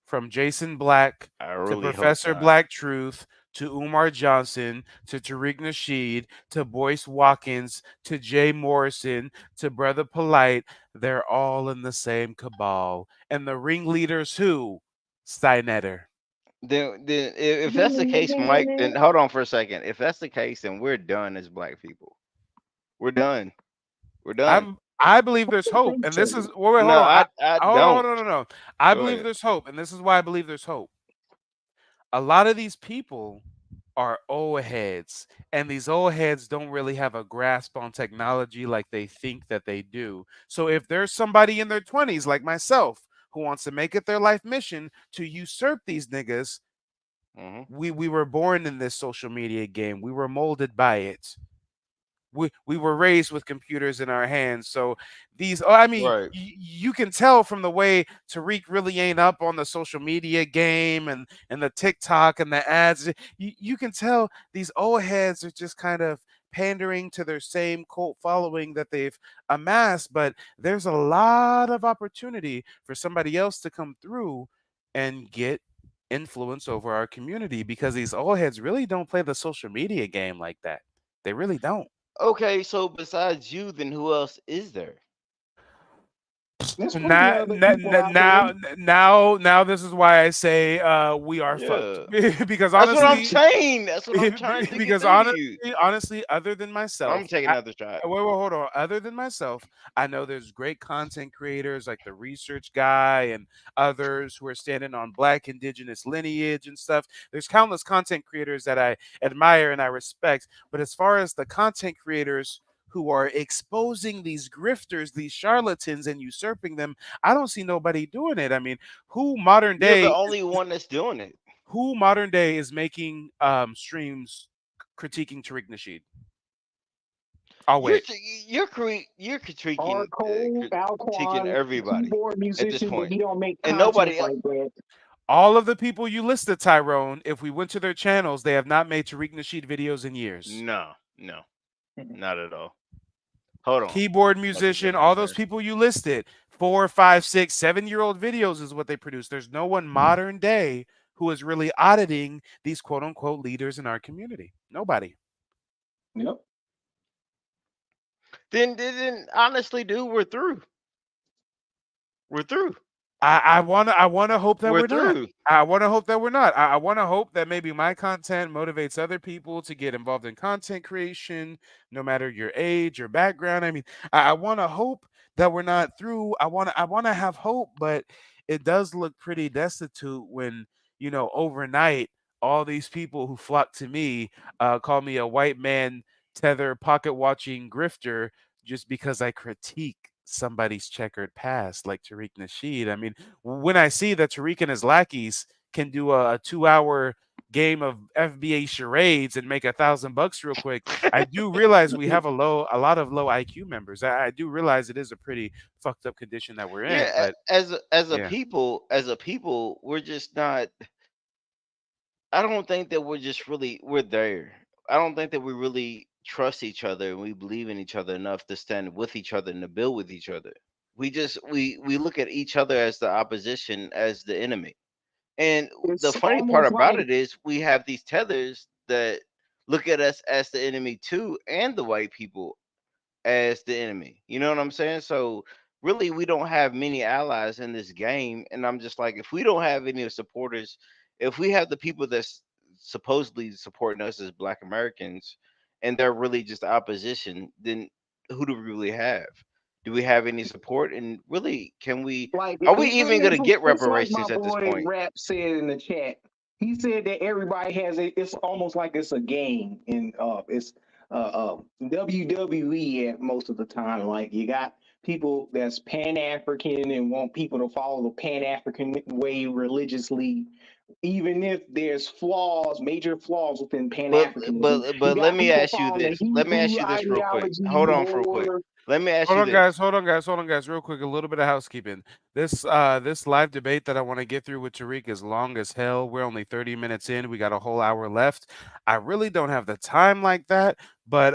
From Jason Black I to really hope Professor not. Black Truth to Umar Johnson to Tariq Nasheed to Boyce Watkins to Jay Morrison to Brother Polite, they're all in the same cabal. And the ringleaders who? Steinetter. Then if that's the case, Mike, then hold on for a second. If that's the case, then we're done as black people. We're done. We're done. I believe there's hope, and this is wait, No, hold on. I Hold on, don't. hold on, no. I Go believe ahead. there's hope, and this is why I believe there's hope. A lot of these people are old heads, and these old heads don't really have a grasp on technology like they think that they do. So if there's somebody in their 20s like myself who wants to make it their life mission to usurp these niggas, we were born in this social media game. We were molded by it. We were raised with computers in our hands. So these, I mean, Right. you can tell from the way Tariq really ain't up on the social media game and the TikTok and the ads. You can tell these old heads are just kind of pandering to their same cult following that they've amassed. But there's a lot of opportunity for somebody else to come through and get influence over our community because these old heads really don't play the social media game like that. They really don't. Okay, so besides you, then who else is there? There's plenty of other people out there. Now this is why I say we are fucked. Yeah. Because That's what I'm honestly, saying. That's what I'm trying to get because through to you. honestly, other than myself, I'm taking another shot. wait, hold on. Other than myself, I know there's great content creators like the Research Guy and others who are standing on Black indigenous lineage and stuff. There's countless content creators that I admire and I respect. But as far as the content creators who are exposing these grifters, these charlatans, and usurping them, I don't see nobody doing it. I mean, who modern You're day the only one that's doing it. who modern day is making streams critiquing Tariq Nasheed? I'll wait. You're critiquing Cole, critiquing Alquan, everybody keyboard at this musician, but point, he don't make and content nobody else. like that. All of the people you listed, Tyrone, if we went to their channels, they have not made Tariq Nasheed videos in years. No, not at all. Hold on. Keyboard musician, all those people you listed, 4, 5, 6, 7-year-old videos is what they produce. There's no one modern day who is really auditing these quote unquote leaders in our community. Nobody. Yep. Then honestly, dude, we're through. We're through. I wanna hope that We're we're not. through. I wanna hope that we're not. I wanna hope that maybe my content motivates other people to get involved in content creation, no matter your age, your background. I mean, I wanna hope that we're not through. I wanna have hope, but it does look pretty destitute when, overnight all these people who flock to me call me a white man tether pocket watching grifter just because I critique somebody's checkered past like Tariq Nasheed. I mean, when I see that Tariq and his lackeys can do a 2-hour game of FBA charades and make $1,000 real quick. I do realize we have a lot of low IQ members. I do realize it is a pretty fucked up condition that we're in. Yeah, But as a yeah. people, we're just not. I don't think that we're there. I don't think that we really trust each other and we believe in each other enough to stand with each other and to build with each other. We look at each other as the opposition, as the enemy. And the It's funny part almost about like it is we have these tethers that look at us as the enemy too, and the white people as the enemy. You know what I'm saying? So really, we don't have many allies in this game. And I'm just like, if we don't have any supporters, if we have the people that's supposedly supporting us as Black Americans, and they're really just opposition, then who do we really have? Do we have any support? And really, can we? like Are we even going to get it's like my reparations at this boy point? Rap said in the chat. He said that everybody has it's almost like it's a game, and it's WWE at most of the time. Like you got people that's Pan-African and want people to follow the Pan-African way religiously, even if there's major flaws within Pan-Africanism. You But let got me people ask you following the this. Let me ask Hebrew you this real quick. ideology, Hold on for real quick. or Let me ask Hold you on, this. hold on, guys, real quick. A little bit of housekeeping. This live debate that I want to get through with Tariq is long as hell. We're only 30 minutes in. We got a whole hour left. I really don't have the time like that. But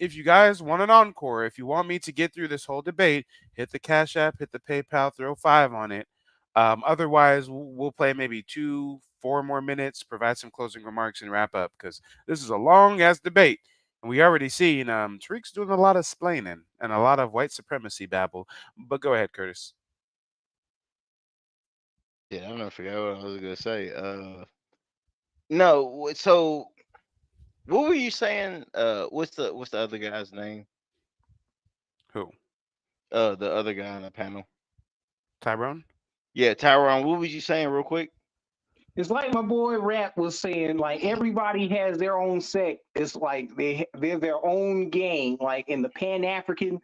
if you guys want an encore, if you want me to get through this whole debate, hit the Cash App, hit the PayPal, throw 5 on it. Otherwise, we'll play maybe 2-4 more minutes, provide some closing remarks, and wrap up because this is a long ass debate. And we already seen Tariq's doing a lot of splaining and a lot of white supremacy babble. But go ahead, Curtis. Yeah, I'm gonna forget what I was gonna say. No, so what were you saying? What's the other guy's name? Who? The other guy on the panel. Tyrone? Yeah, Tyrone. What was you saying, real quick? it's like my boy Rap was saying, like everybody has their own sect. It's like they're their own gang. Like in the Pan-African,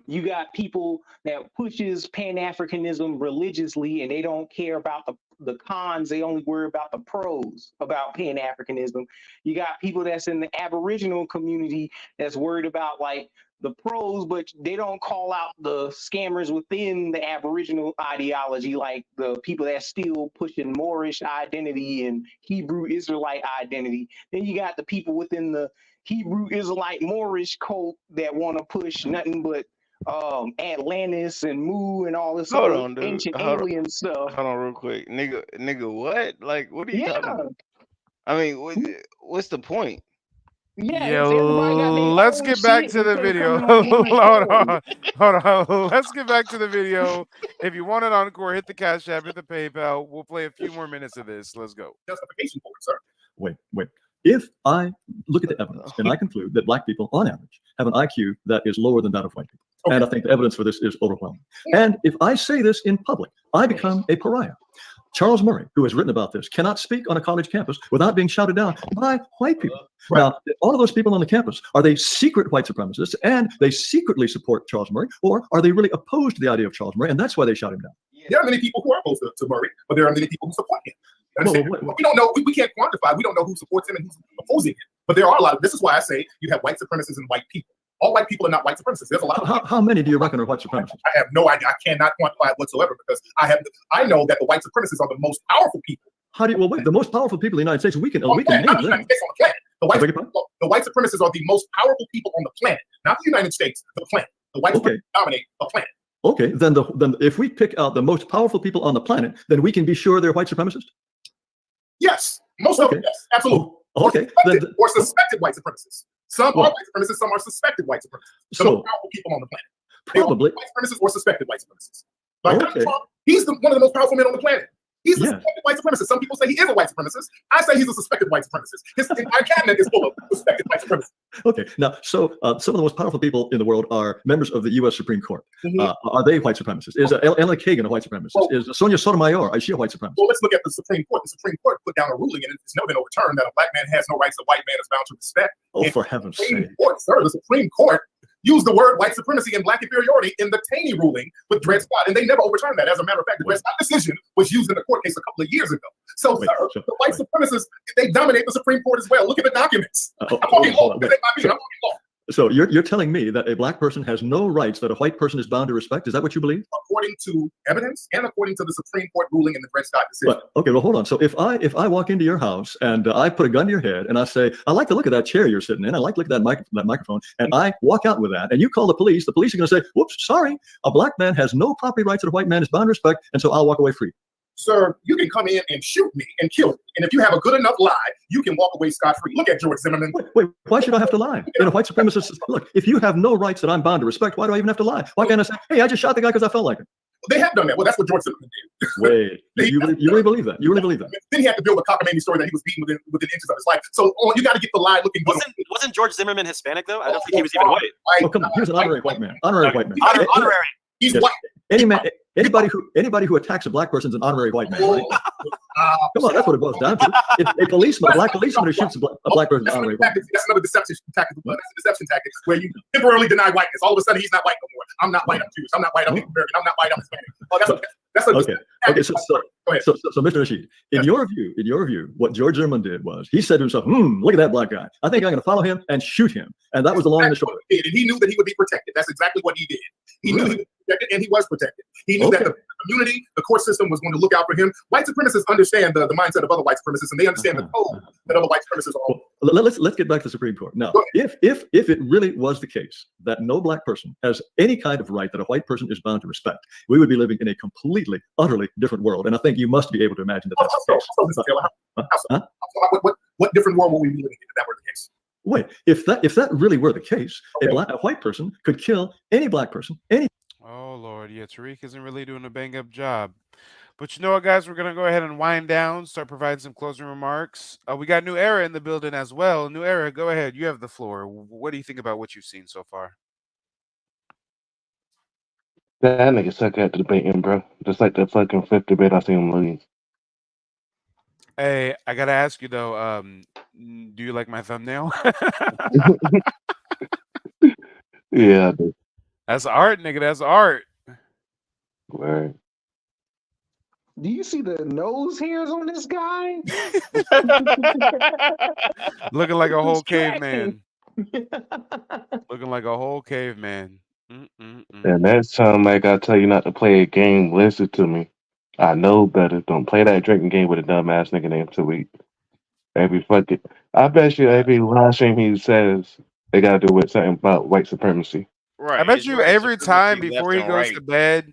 you got people that pushes Pan-Africanism religiously, and they don't care about the cons. They only worry about the pros about Pan-Africanism. You got people that's in the Aboriginal community that's worried about like the pros, but they don't call out the scammers within the Aboriginal ideology, like the people that still pushing Moorish identity and Hebrew Israelite identity. Then you got the people within the Hebrew Israelite Moorish cult that want to push nothing but Atlantis and Mu and all this Hold other on, dude. ancient Hold alien stuff. on, real quick, nigga. What? Like, what are you talking about? I mean, what's the point? Yeah, Yeah, it's everybody got their let's own get back shit to the instead of video. coming on one accord. Hold on. Let's get back to the video. If you want an encore, hit the Cash App, hit the PayPal. We'll play a few more minutes of this. Let's go. Justification for it, sir. Wait. If I look at the evidence and I conclude that Black people, on average, have an IQ that is lower than that of white people, and I think the evidence for this is overwhelming. And if I say this in public, I become a pariah. Charles Murray, who has written about this, cannot speak on a college campus without being shouted down by white people. Now, all of those people on the campus, are they secret white supremacists and they secretly support Charles Murray, or are they really opposed to the idea of Charles Murray, and that's why they shout him down? There are many people who are opposed to Murray, but there are many people who support him. But we don't know. We can't quantify. We don't know who supports him and who's opposing him. But there are a lot of. This is why I say you have white supremacists and white people. All white people are not white supremacists. There's a lot of. How many do you reckon are white supremacists? I have no idea. I cannot quantify it whatsoever because I know that the white supremacists are the most powerful people. How do you? Well, wait. The most powerful people in the United States. We can name them. Not the United States, on the planet. The white supremacists are the most powerful people on the planet, not the United States. The planet. The white supremacists dominate the planet. Okay, then if we pick out the most powerful people on the planet, then we can be sure they're white supremacists? Yes, most of them, yes, absolutely. Okay. Or suspected white supremacists. Some are white supremacists, some are suspected white supremacists. The most powerful people on the planet. Probably. White supremacists or suspected white supremacists. Like Donald Trump, he's one of the most powerful men on the planet. He's a suspected white supremacist. Some people say he is a white supremacist. I say he's a suspected white supremacist. His entire cabinet is full of suspected white supremacists. Okay, now, so some of the most powerful people in the world are members of the U.S. Supreme Court. Are they white supremacists? Is Ellen Kagan a white supremacist? Is Sonia Sotomayor, is she a white supremacist? Well, let's look at the Supreme Court. The Supreme Court put down a ruling, and it's never been overturned, that a black man has no rights a white man is bound to respect. Oh, for heaven's sake. The Supreme Court used the word white supremacy and black inferiority in the Taney ruling with Dred Scott, and they never overturned that. As a matter of fact, the Dred Scott decision was used in the court case a couple of years ago. So, sir, the white supremacists, they dominate the Supreme Court as well. Look at the documents. I'm talking law. So you're telling me that a black person has no rights that a white person is bound to respect? Is that what you believe? According to evidence and according to the Supreme Court ruling in the Dred Scott decision. But, okay, well, hold on. So if I walk into your house and I put a gun to your head and I say, I like the look of that chair you're sitting in, I like the look of that microphone, and I walk out with that, and you call the police are going to say, whoops, sorry, a black man has no property rights that a white man is bound to respect, and so I'll walk away free. Sir, you can come in and shoot me and kill me. And if you have a good enough lie, you can walk away scot-free. Look at George Zimmerman. Wait, why should I have to lie? In a white supremacist, look, if you have no rights that I'm bound to respect, why do I even have to lie? Why can't I say, hey, I just shot the guy because I felt like it? They have done that. Well, that's what George Zimmerman did. Wait, you really believe that? You really believe that? Then he had to build a cockamamie story that he was beaten within inches of his life. So you got to get the lie looking good. Wasn't George Zimmerman Hispanic, though? I don't think he was even white. Oh, come on. He was an honorary white man. Honorary white man. Honorary. He's yes. white. Anybody who attacks a black person is an honorary white man. Right? Come on, that's what it boils down to. If a black policeman who shoots a black person is honorary white man. That's another deception tactic. That's a deception tactic where you temporarily deny whiteness. All of a sudden, he's not white no more. I'm not white. I'm Jewish. I'm not white. I'm American. I'm not white. I'm Hispanic. Oh, that's okay. So, Mr. Nasheed, in your view, what George Zimmerman did was he said to himself, look at that black guy. I think I'm going to follow him and shoot him. And that was the long and the short. And he knew that he would be protected. That's exactly what he did. He knew he was protected, and he was protected. He knew that the community, the court system was going to look out for him. White supremacists understand the mindset of other white supremacists, and they understand the code that other white supremacists are. Well, let's get back to the Supreme Court. Now, if it really was the case that no black person has any kind of right that a white person is bound to respect, we would be living in a completely, utterly different world. And I think you must be able to imagine that that's the case. What different world will we be living in if that were the case? Wait, if that really were the case, a white person could kill any black person, any. Oh Lord, yeah, Tariq isn't really doing a bang up job. But you know what, guys, we're gonna go ahead and wind down, start providing some closing remarks. We got New Era in the building as well. New Era, go ahead, you have the floor. What do you think about what you've seen so far? That nigga suck at the debating, bro. Just like the fucking fifth debate I seen him lose. Hey, I gotta ask you though, do you like my thumbnail? Yeah, I do. That's art, nigga. That's art. Right. Do you see the nose hairs on this guy? Looking like a whole caveman. Looking like a whole caveman. And next time, Mike, I tell you not to play a game, listen to me. I know better. Don't play that drinking game with a dumbass nigga named Tariq. I bet you every live stream he says they got to do with something about white supremacy. Right. I bet you every time before he goes to bed,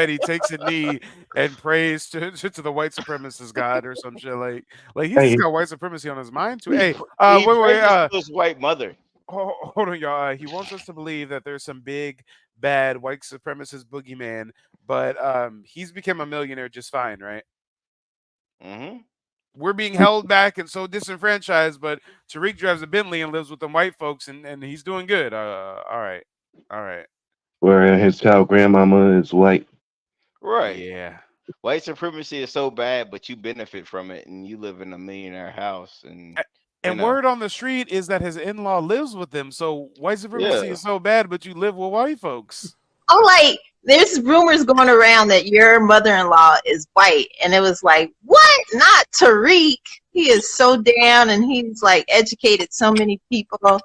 he takes a knee and prays to the white supremacist god or some shit. Like he's just got white supremacy on his mind too. Hey, wait, his white mother. Hold on, y'all. He wants us to believe that there's some big bad white supremacist boogeyman, but he's become a millionaire just fine, right? Mm-hmm. We're being held back and so disenfranchised, but Tariq drives a Bentley and lives with them white folks, and he's doing good. All right. Where his child grandmama is white. Right. Yeah. White supremacy is so bad, but you benefit from it, and you live in a millionaire house. And word on the street is that his in-law lives with him. So white supremacy is so bad, but you live with white folks. I'm like, there's rumors going around that your mother-in-law is white. And it was like, what? Not Tariq. He is so down and he's like educated so many people,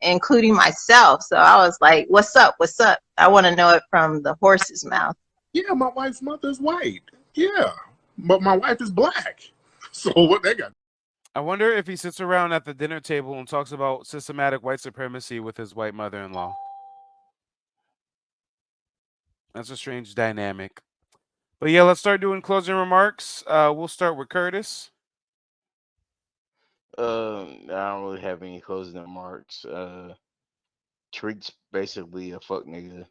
including myself. So I was like, what's up? What's up? I want to know it from the horse's mouth. Yeah, my wife's mother's white. Yeah, but my wife is black. So what they got? I wonder if he sits around at the dinner table and talks about systematic white supremacy with his white mother-in-law. That's a strange dynamic. But yeah, let's start doing closing remarks. We'll start with Curtis. I don't really have any closing remarks. Tariq's basically a fuck nigga.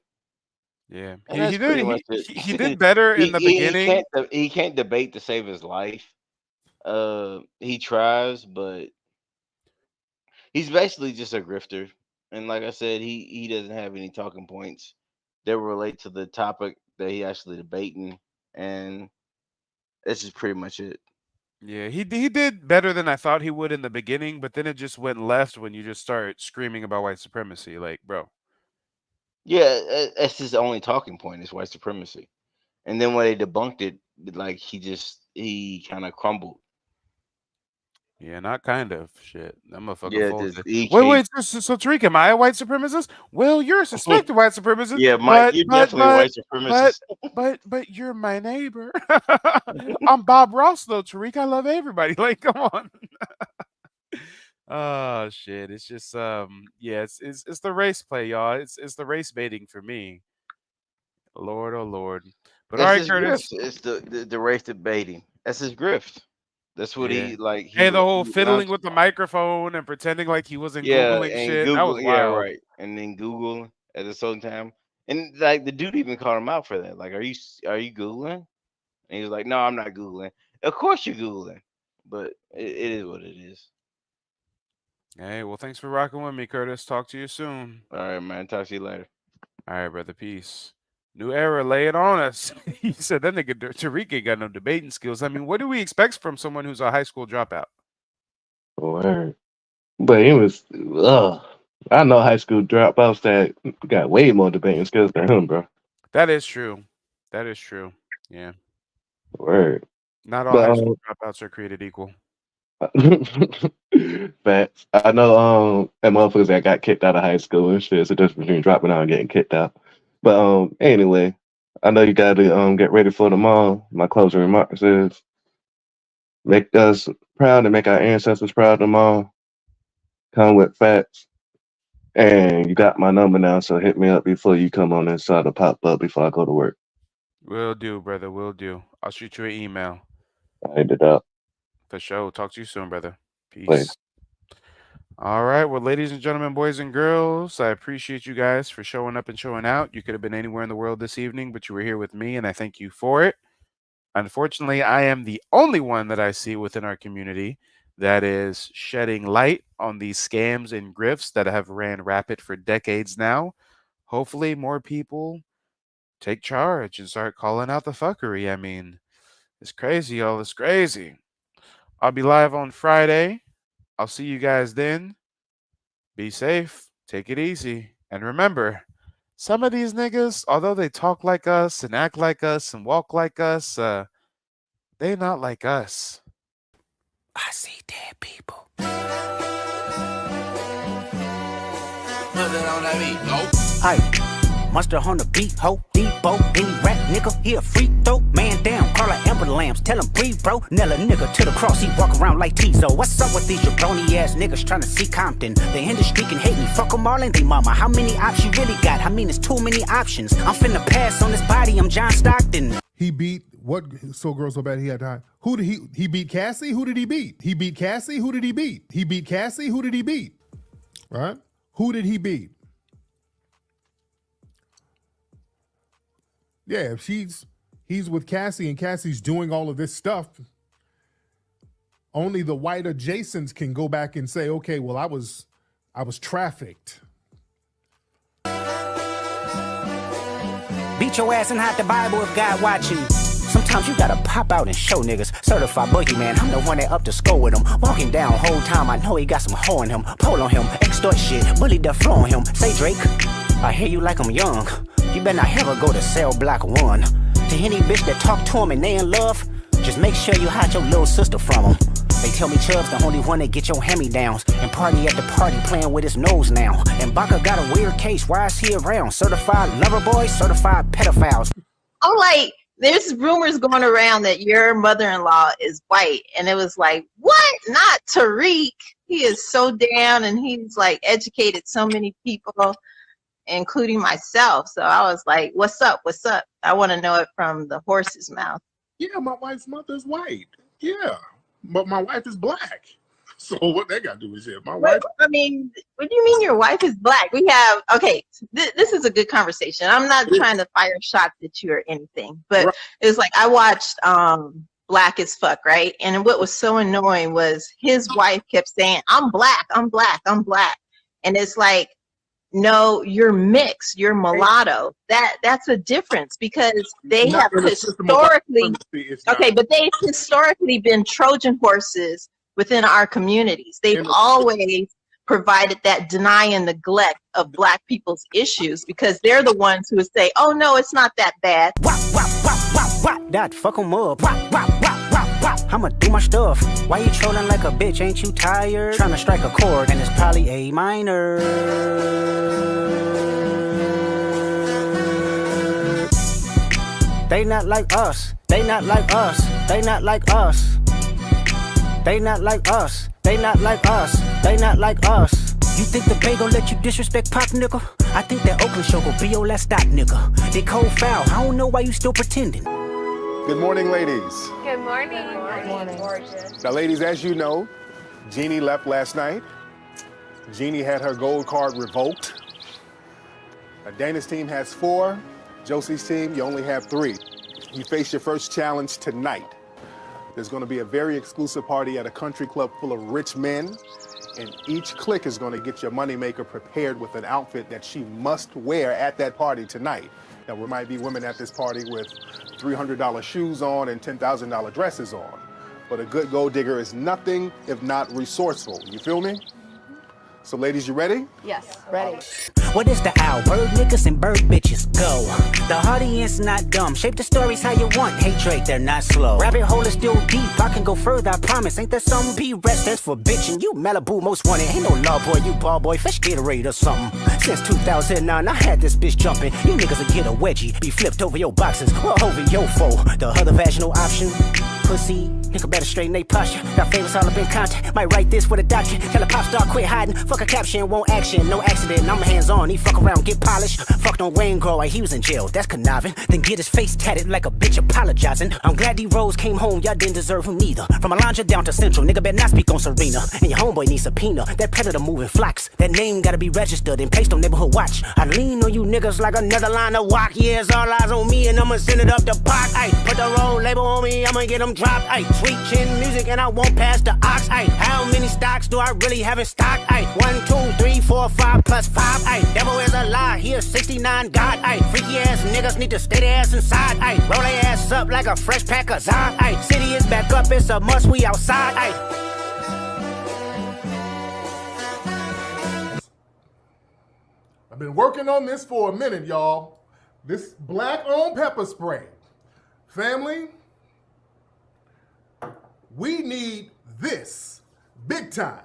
Yeah, he did better in the beginning. He can't debate to save his life. He tries, but he's basically just a grifter. And like I said, he doesn't have any talking points that relate to the topic that he actually debating, and this is pretty much it. Yeah, he did better than I thought he would in the beginning, but then it just went left when you just start screaming about white supremacy. Like, bro. Yeah, that's his only talking point is white supremacy. And then when they debunked it, like he kind of crumbled. Yeah, not kind of shit. That motherfucker Yeah, folded. just Wait, so Tariq, am I a white supremacist? Well, you're a suspected white supremacist. Yeah, Mike, you're definitely a white but supremacist. but you're my neighbor. I'm Bob Ross though, Tariq. I love everybody. Like, come on. Oh shit. It's just yeah, it's the race play, y'all. It's the race baiting for me. Lord, oh Lord. But all It's right, his Curtis. grift. It's the race debating. That's his grift. That's what Yeah. he like. Hey, the whole He fiddling runs. with the microphone and pretending like he wasn't Yeah, Googling and shit. That was Google. Yeah, wild. right. And then Google at the same time. And like the dude even called him out for that. Like, are you Googling? And he was like, no, I'm not Googling. Of course you're Googling, but it is what it is. Hey, well, thanks for rocking with me, Curtis. Talk to you soon. All right, man. Talk to you later. All right, brother. Peace. New era, lay it on us. He said that nigga Tariq ain't got no debating skills. I mean, what do we expect from someone who's a high school dropout? Word. But it was, I know high school dropouts that got way more debating skills than him, bro. That is true. That is true. Yeah. Word. Not all But high school dropouts are created equal. facts. I know and motherfuckers that got kicked out of high school and shit. It's a difference between dropping out and getting kicked out. But anyway, I know you gotta get ready for tomorrow. My closing remarks is make us proud and make our ancestors proud tomorrow. Come with facts. And you got my number now, so hit me up before you come on inside to pop up before I go to work. Will do, brother. Will do. I'll shoot you an email. I ended up. For sure. Talk to you soon, brother. Peace. Later. All right. Well, ladies and gentlemen, boys and girls, I appreciate you guys for showing up and showing out. You could have been anywhere in the world this evening, but you were here with me, and I thank you for it. Unfortunately, I am the only one that I see within our community that is shedding light on these scams and grifts that have ran rapid for decades now. Hopefully, more people take charge and start calling out the fuckery. I mean, it's crazy, y'all. It's crazy. I'll be live on Friday. I'll see you guys then. Be safe. Take it easy. And remember, some of these niggas, although they talk like us and act like us and walk like us, they not like us. I see dead people. Aye, monster on the beat, ho, Debo, any rap nigga, he a freak throw, man down, call her Amber Lambs, tell him breathe, bro, nail a nigga to the cross, he walk around like Tizo. What's up with these jabroni ass niggas trying to see Compton? The industry can hate me, fuck them all and they mama. How many options you really got? I mean, it's too many options. I'm finna pass on this body, I'm John Stockton. He beat what? So Girl So Bad he had time. Who did he beat? Cassie? Who did he beat? He beat Cassie? Who did he beat? He beat Cassie? Who did he beat? Right? Who did he beat? Yeah, if he's with Cassie and Cassie's doing all of this stuff, only the white adjacents can go back and say, okay, well, I was trafficked. Beat your ass and hide the Bible if God watching. Sometimes you gotta pop out and show niggas. Certified boogeyman, I'm the one that up to score with him. Walking down whole time, I know he got some hoe in him. Pole on him, extort shit, bully the flow on him. Say Drake, I hear you like I'm young. You better not ever go to cell block 1. To any bitch that talk to him and they in love, just make sure you hide your little sister from him. They tell me Chubb's the only one that get your hand-me-downs and party at the party playing with his nose now. And Baca got a weird case, why is he around? Certified lover boys, certified pedophiles. I'm like, there's rumors going around that your mother-in-law is white. And it was like, what? Not Tariq. He is so down and he's like educated so many people, including myself. So I was like, what's up? What's up? I want to know it from the horse's mouth. Yeah, my wife's mother's white. Yeah, but my wife is black. So what they got to do with shit? My wife. I mean, what do you mean your wife is black? We have, okay, this is a good conversation. I'm not trying to fire shots at you or anything, but Right. it's like I watched Black as Fuck, right? And what was so annoying was his wife kept saying, I'm black, I'm black, I'm black. And it's like, no, you're mixed, you're mulatto. That's a difference because they have historically, okay, but they've historically been Trojan horses within our communities. They've always provided that deny and neglect of black people's issues because they're the ones who would say, oh no, it's not that bad. Wow, wow, wow, wow. Rock that, fuck 'em up. Rock, rock, rock, rock, rock. I'ma do my stuff. Why you trolling like a bitch? Ain't you tired? Tryna strike a chord and it's probably A minor. They not like us. They not like us. They not like us. They not like us. They not like us. They not like us. You think the Bay gon' let you disrespect Pop, nigga? I think that Oakland show gon' be your last stop, nigga. They cold foul. I don't know why you still pretending. Good morning, ladies. Good morning. Good morning. Now, ladies, as you know, Jeannie left last night. Jeannie had her gold card revoked. Dana's team has 4. Josie's team, you only have 3. You face your first challenge tonight. There's going to be a very exclusive party at a country club full of rich men, and each clique is going to get your moneymaker prepared with an outfit that she must wear at that party tonight. Now, there might be women at this party with $300 shoes on and $10,000 dresses on, but a good gold digger is nothing if not resourceful. You feel me? So, ladies, you ready? Yes, ready. What is the owl? Bird niggas and bird bitches, go. The audience not dumb. Shape the stories how you want. Hey Drake, they're not slow. Rabbit hole is still deep. I can go further, I promise. Ain't that something? Be rest, that's for bitching. You Malibu most wanted. Ain't no love boy, you ball boy. Fresh Gatorade or something. Since 2009, I had this bitch jumping. You niggas will get a wedgie. Be flipped over your boxes or over your foe. The other vaginal option. Pussy, nigga better straighten they posture. Got favorites all up in contact. Might write this with a doctor. Tell a pop star quit hiding. Fuck a caption, won't action. No accident, I'm hands on. He fuck around, get polished. Fucked on Wayne Grow like he was in jail. That's conniving. Then get his face tatted like a bitch apologizing. I'm glad D-Rose came home. Y'all didn't deserve him neither. From Alondra down to Central, nigga better not speak on Serena. And your homeboy needs subpoena. That predator moving flocks. That name gotta be registered and placed on neighborhood watch. I lean on you niggas like another line of walk. Yeah, it's all eyes on me and I'ma send it up the park. Ay, put the road label on me, I'ma get them dropped. Ay, sweet chin music and I won't pass the ox. Ay, how many stocks do I really have in stock? Ay, 1, 2, 3, 4, 5 plus 5. Ay, devil is a lie, he a 69 God. Ay, freaky ass niggas need to stay their ass inside. Ay, roll their ass up like a fresh pack of Zod. Ay, city is back up, it's a must, we outside. Ay. I've been working on this for a minute, y'all. This black-owned pepper spray. Family, we need this big time.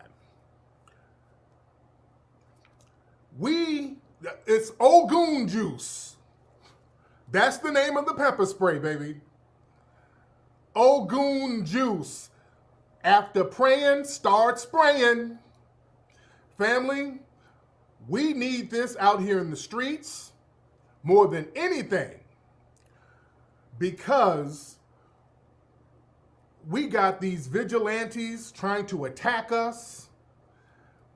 It's Ogun juice. That's the name of the pepper spray, baby. Ogun juice. After praying, start spraying. Family, we need this out here in the streets more than anything because we got these vigilantes trying to attack us.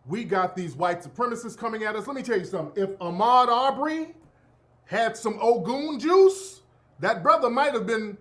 We got these white supremacists coming at us. Let me tell you something. If Ahmaud Arbery had some Ogun juice, that brother might have been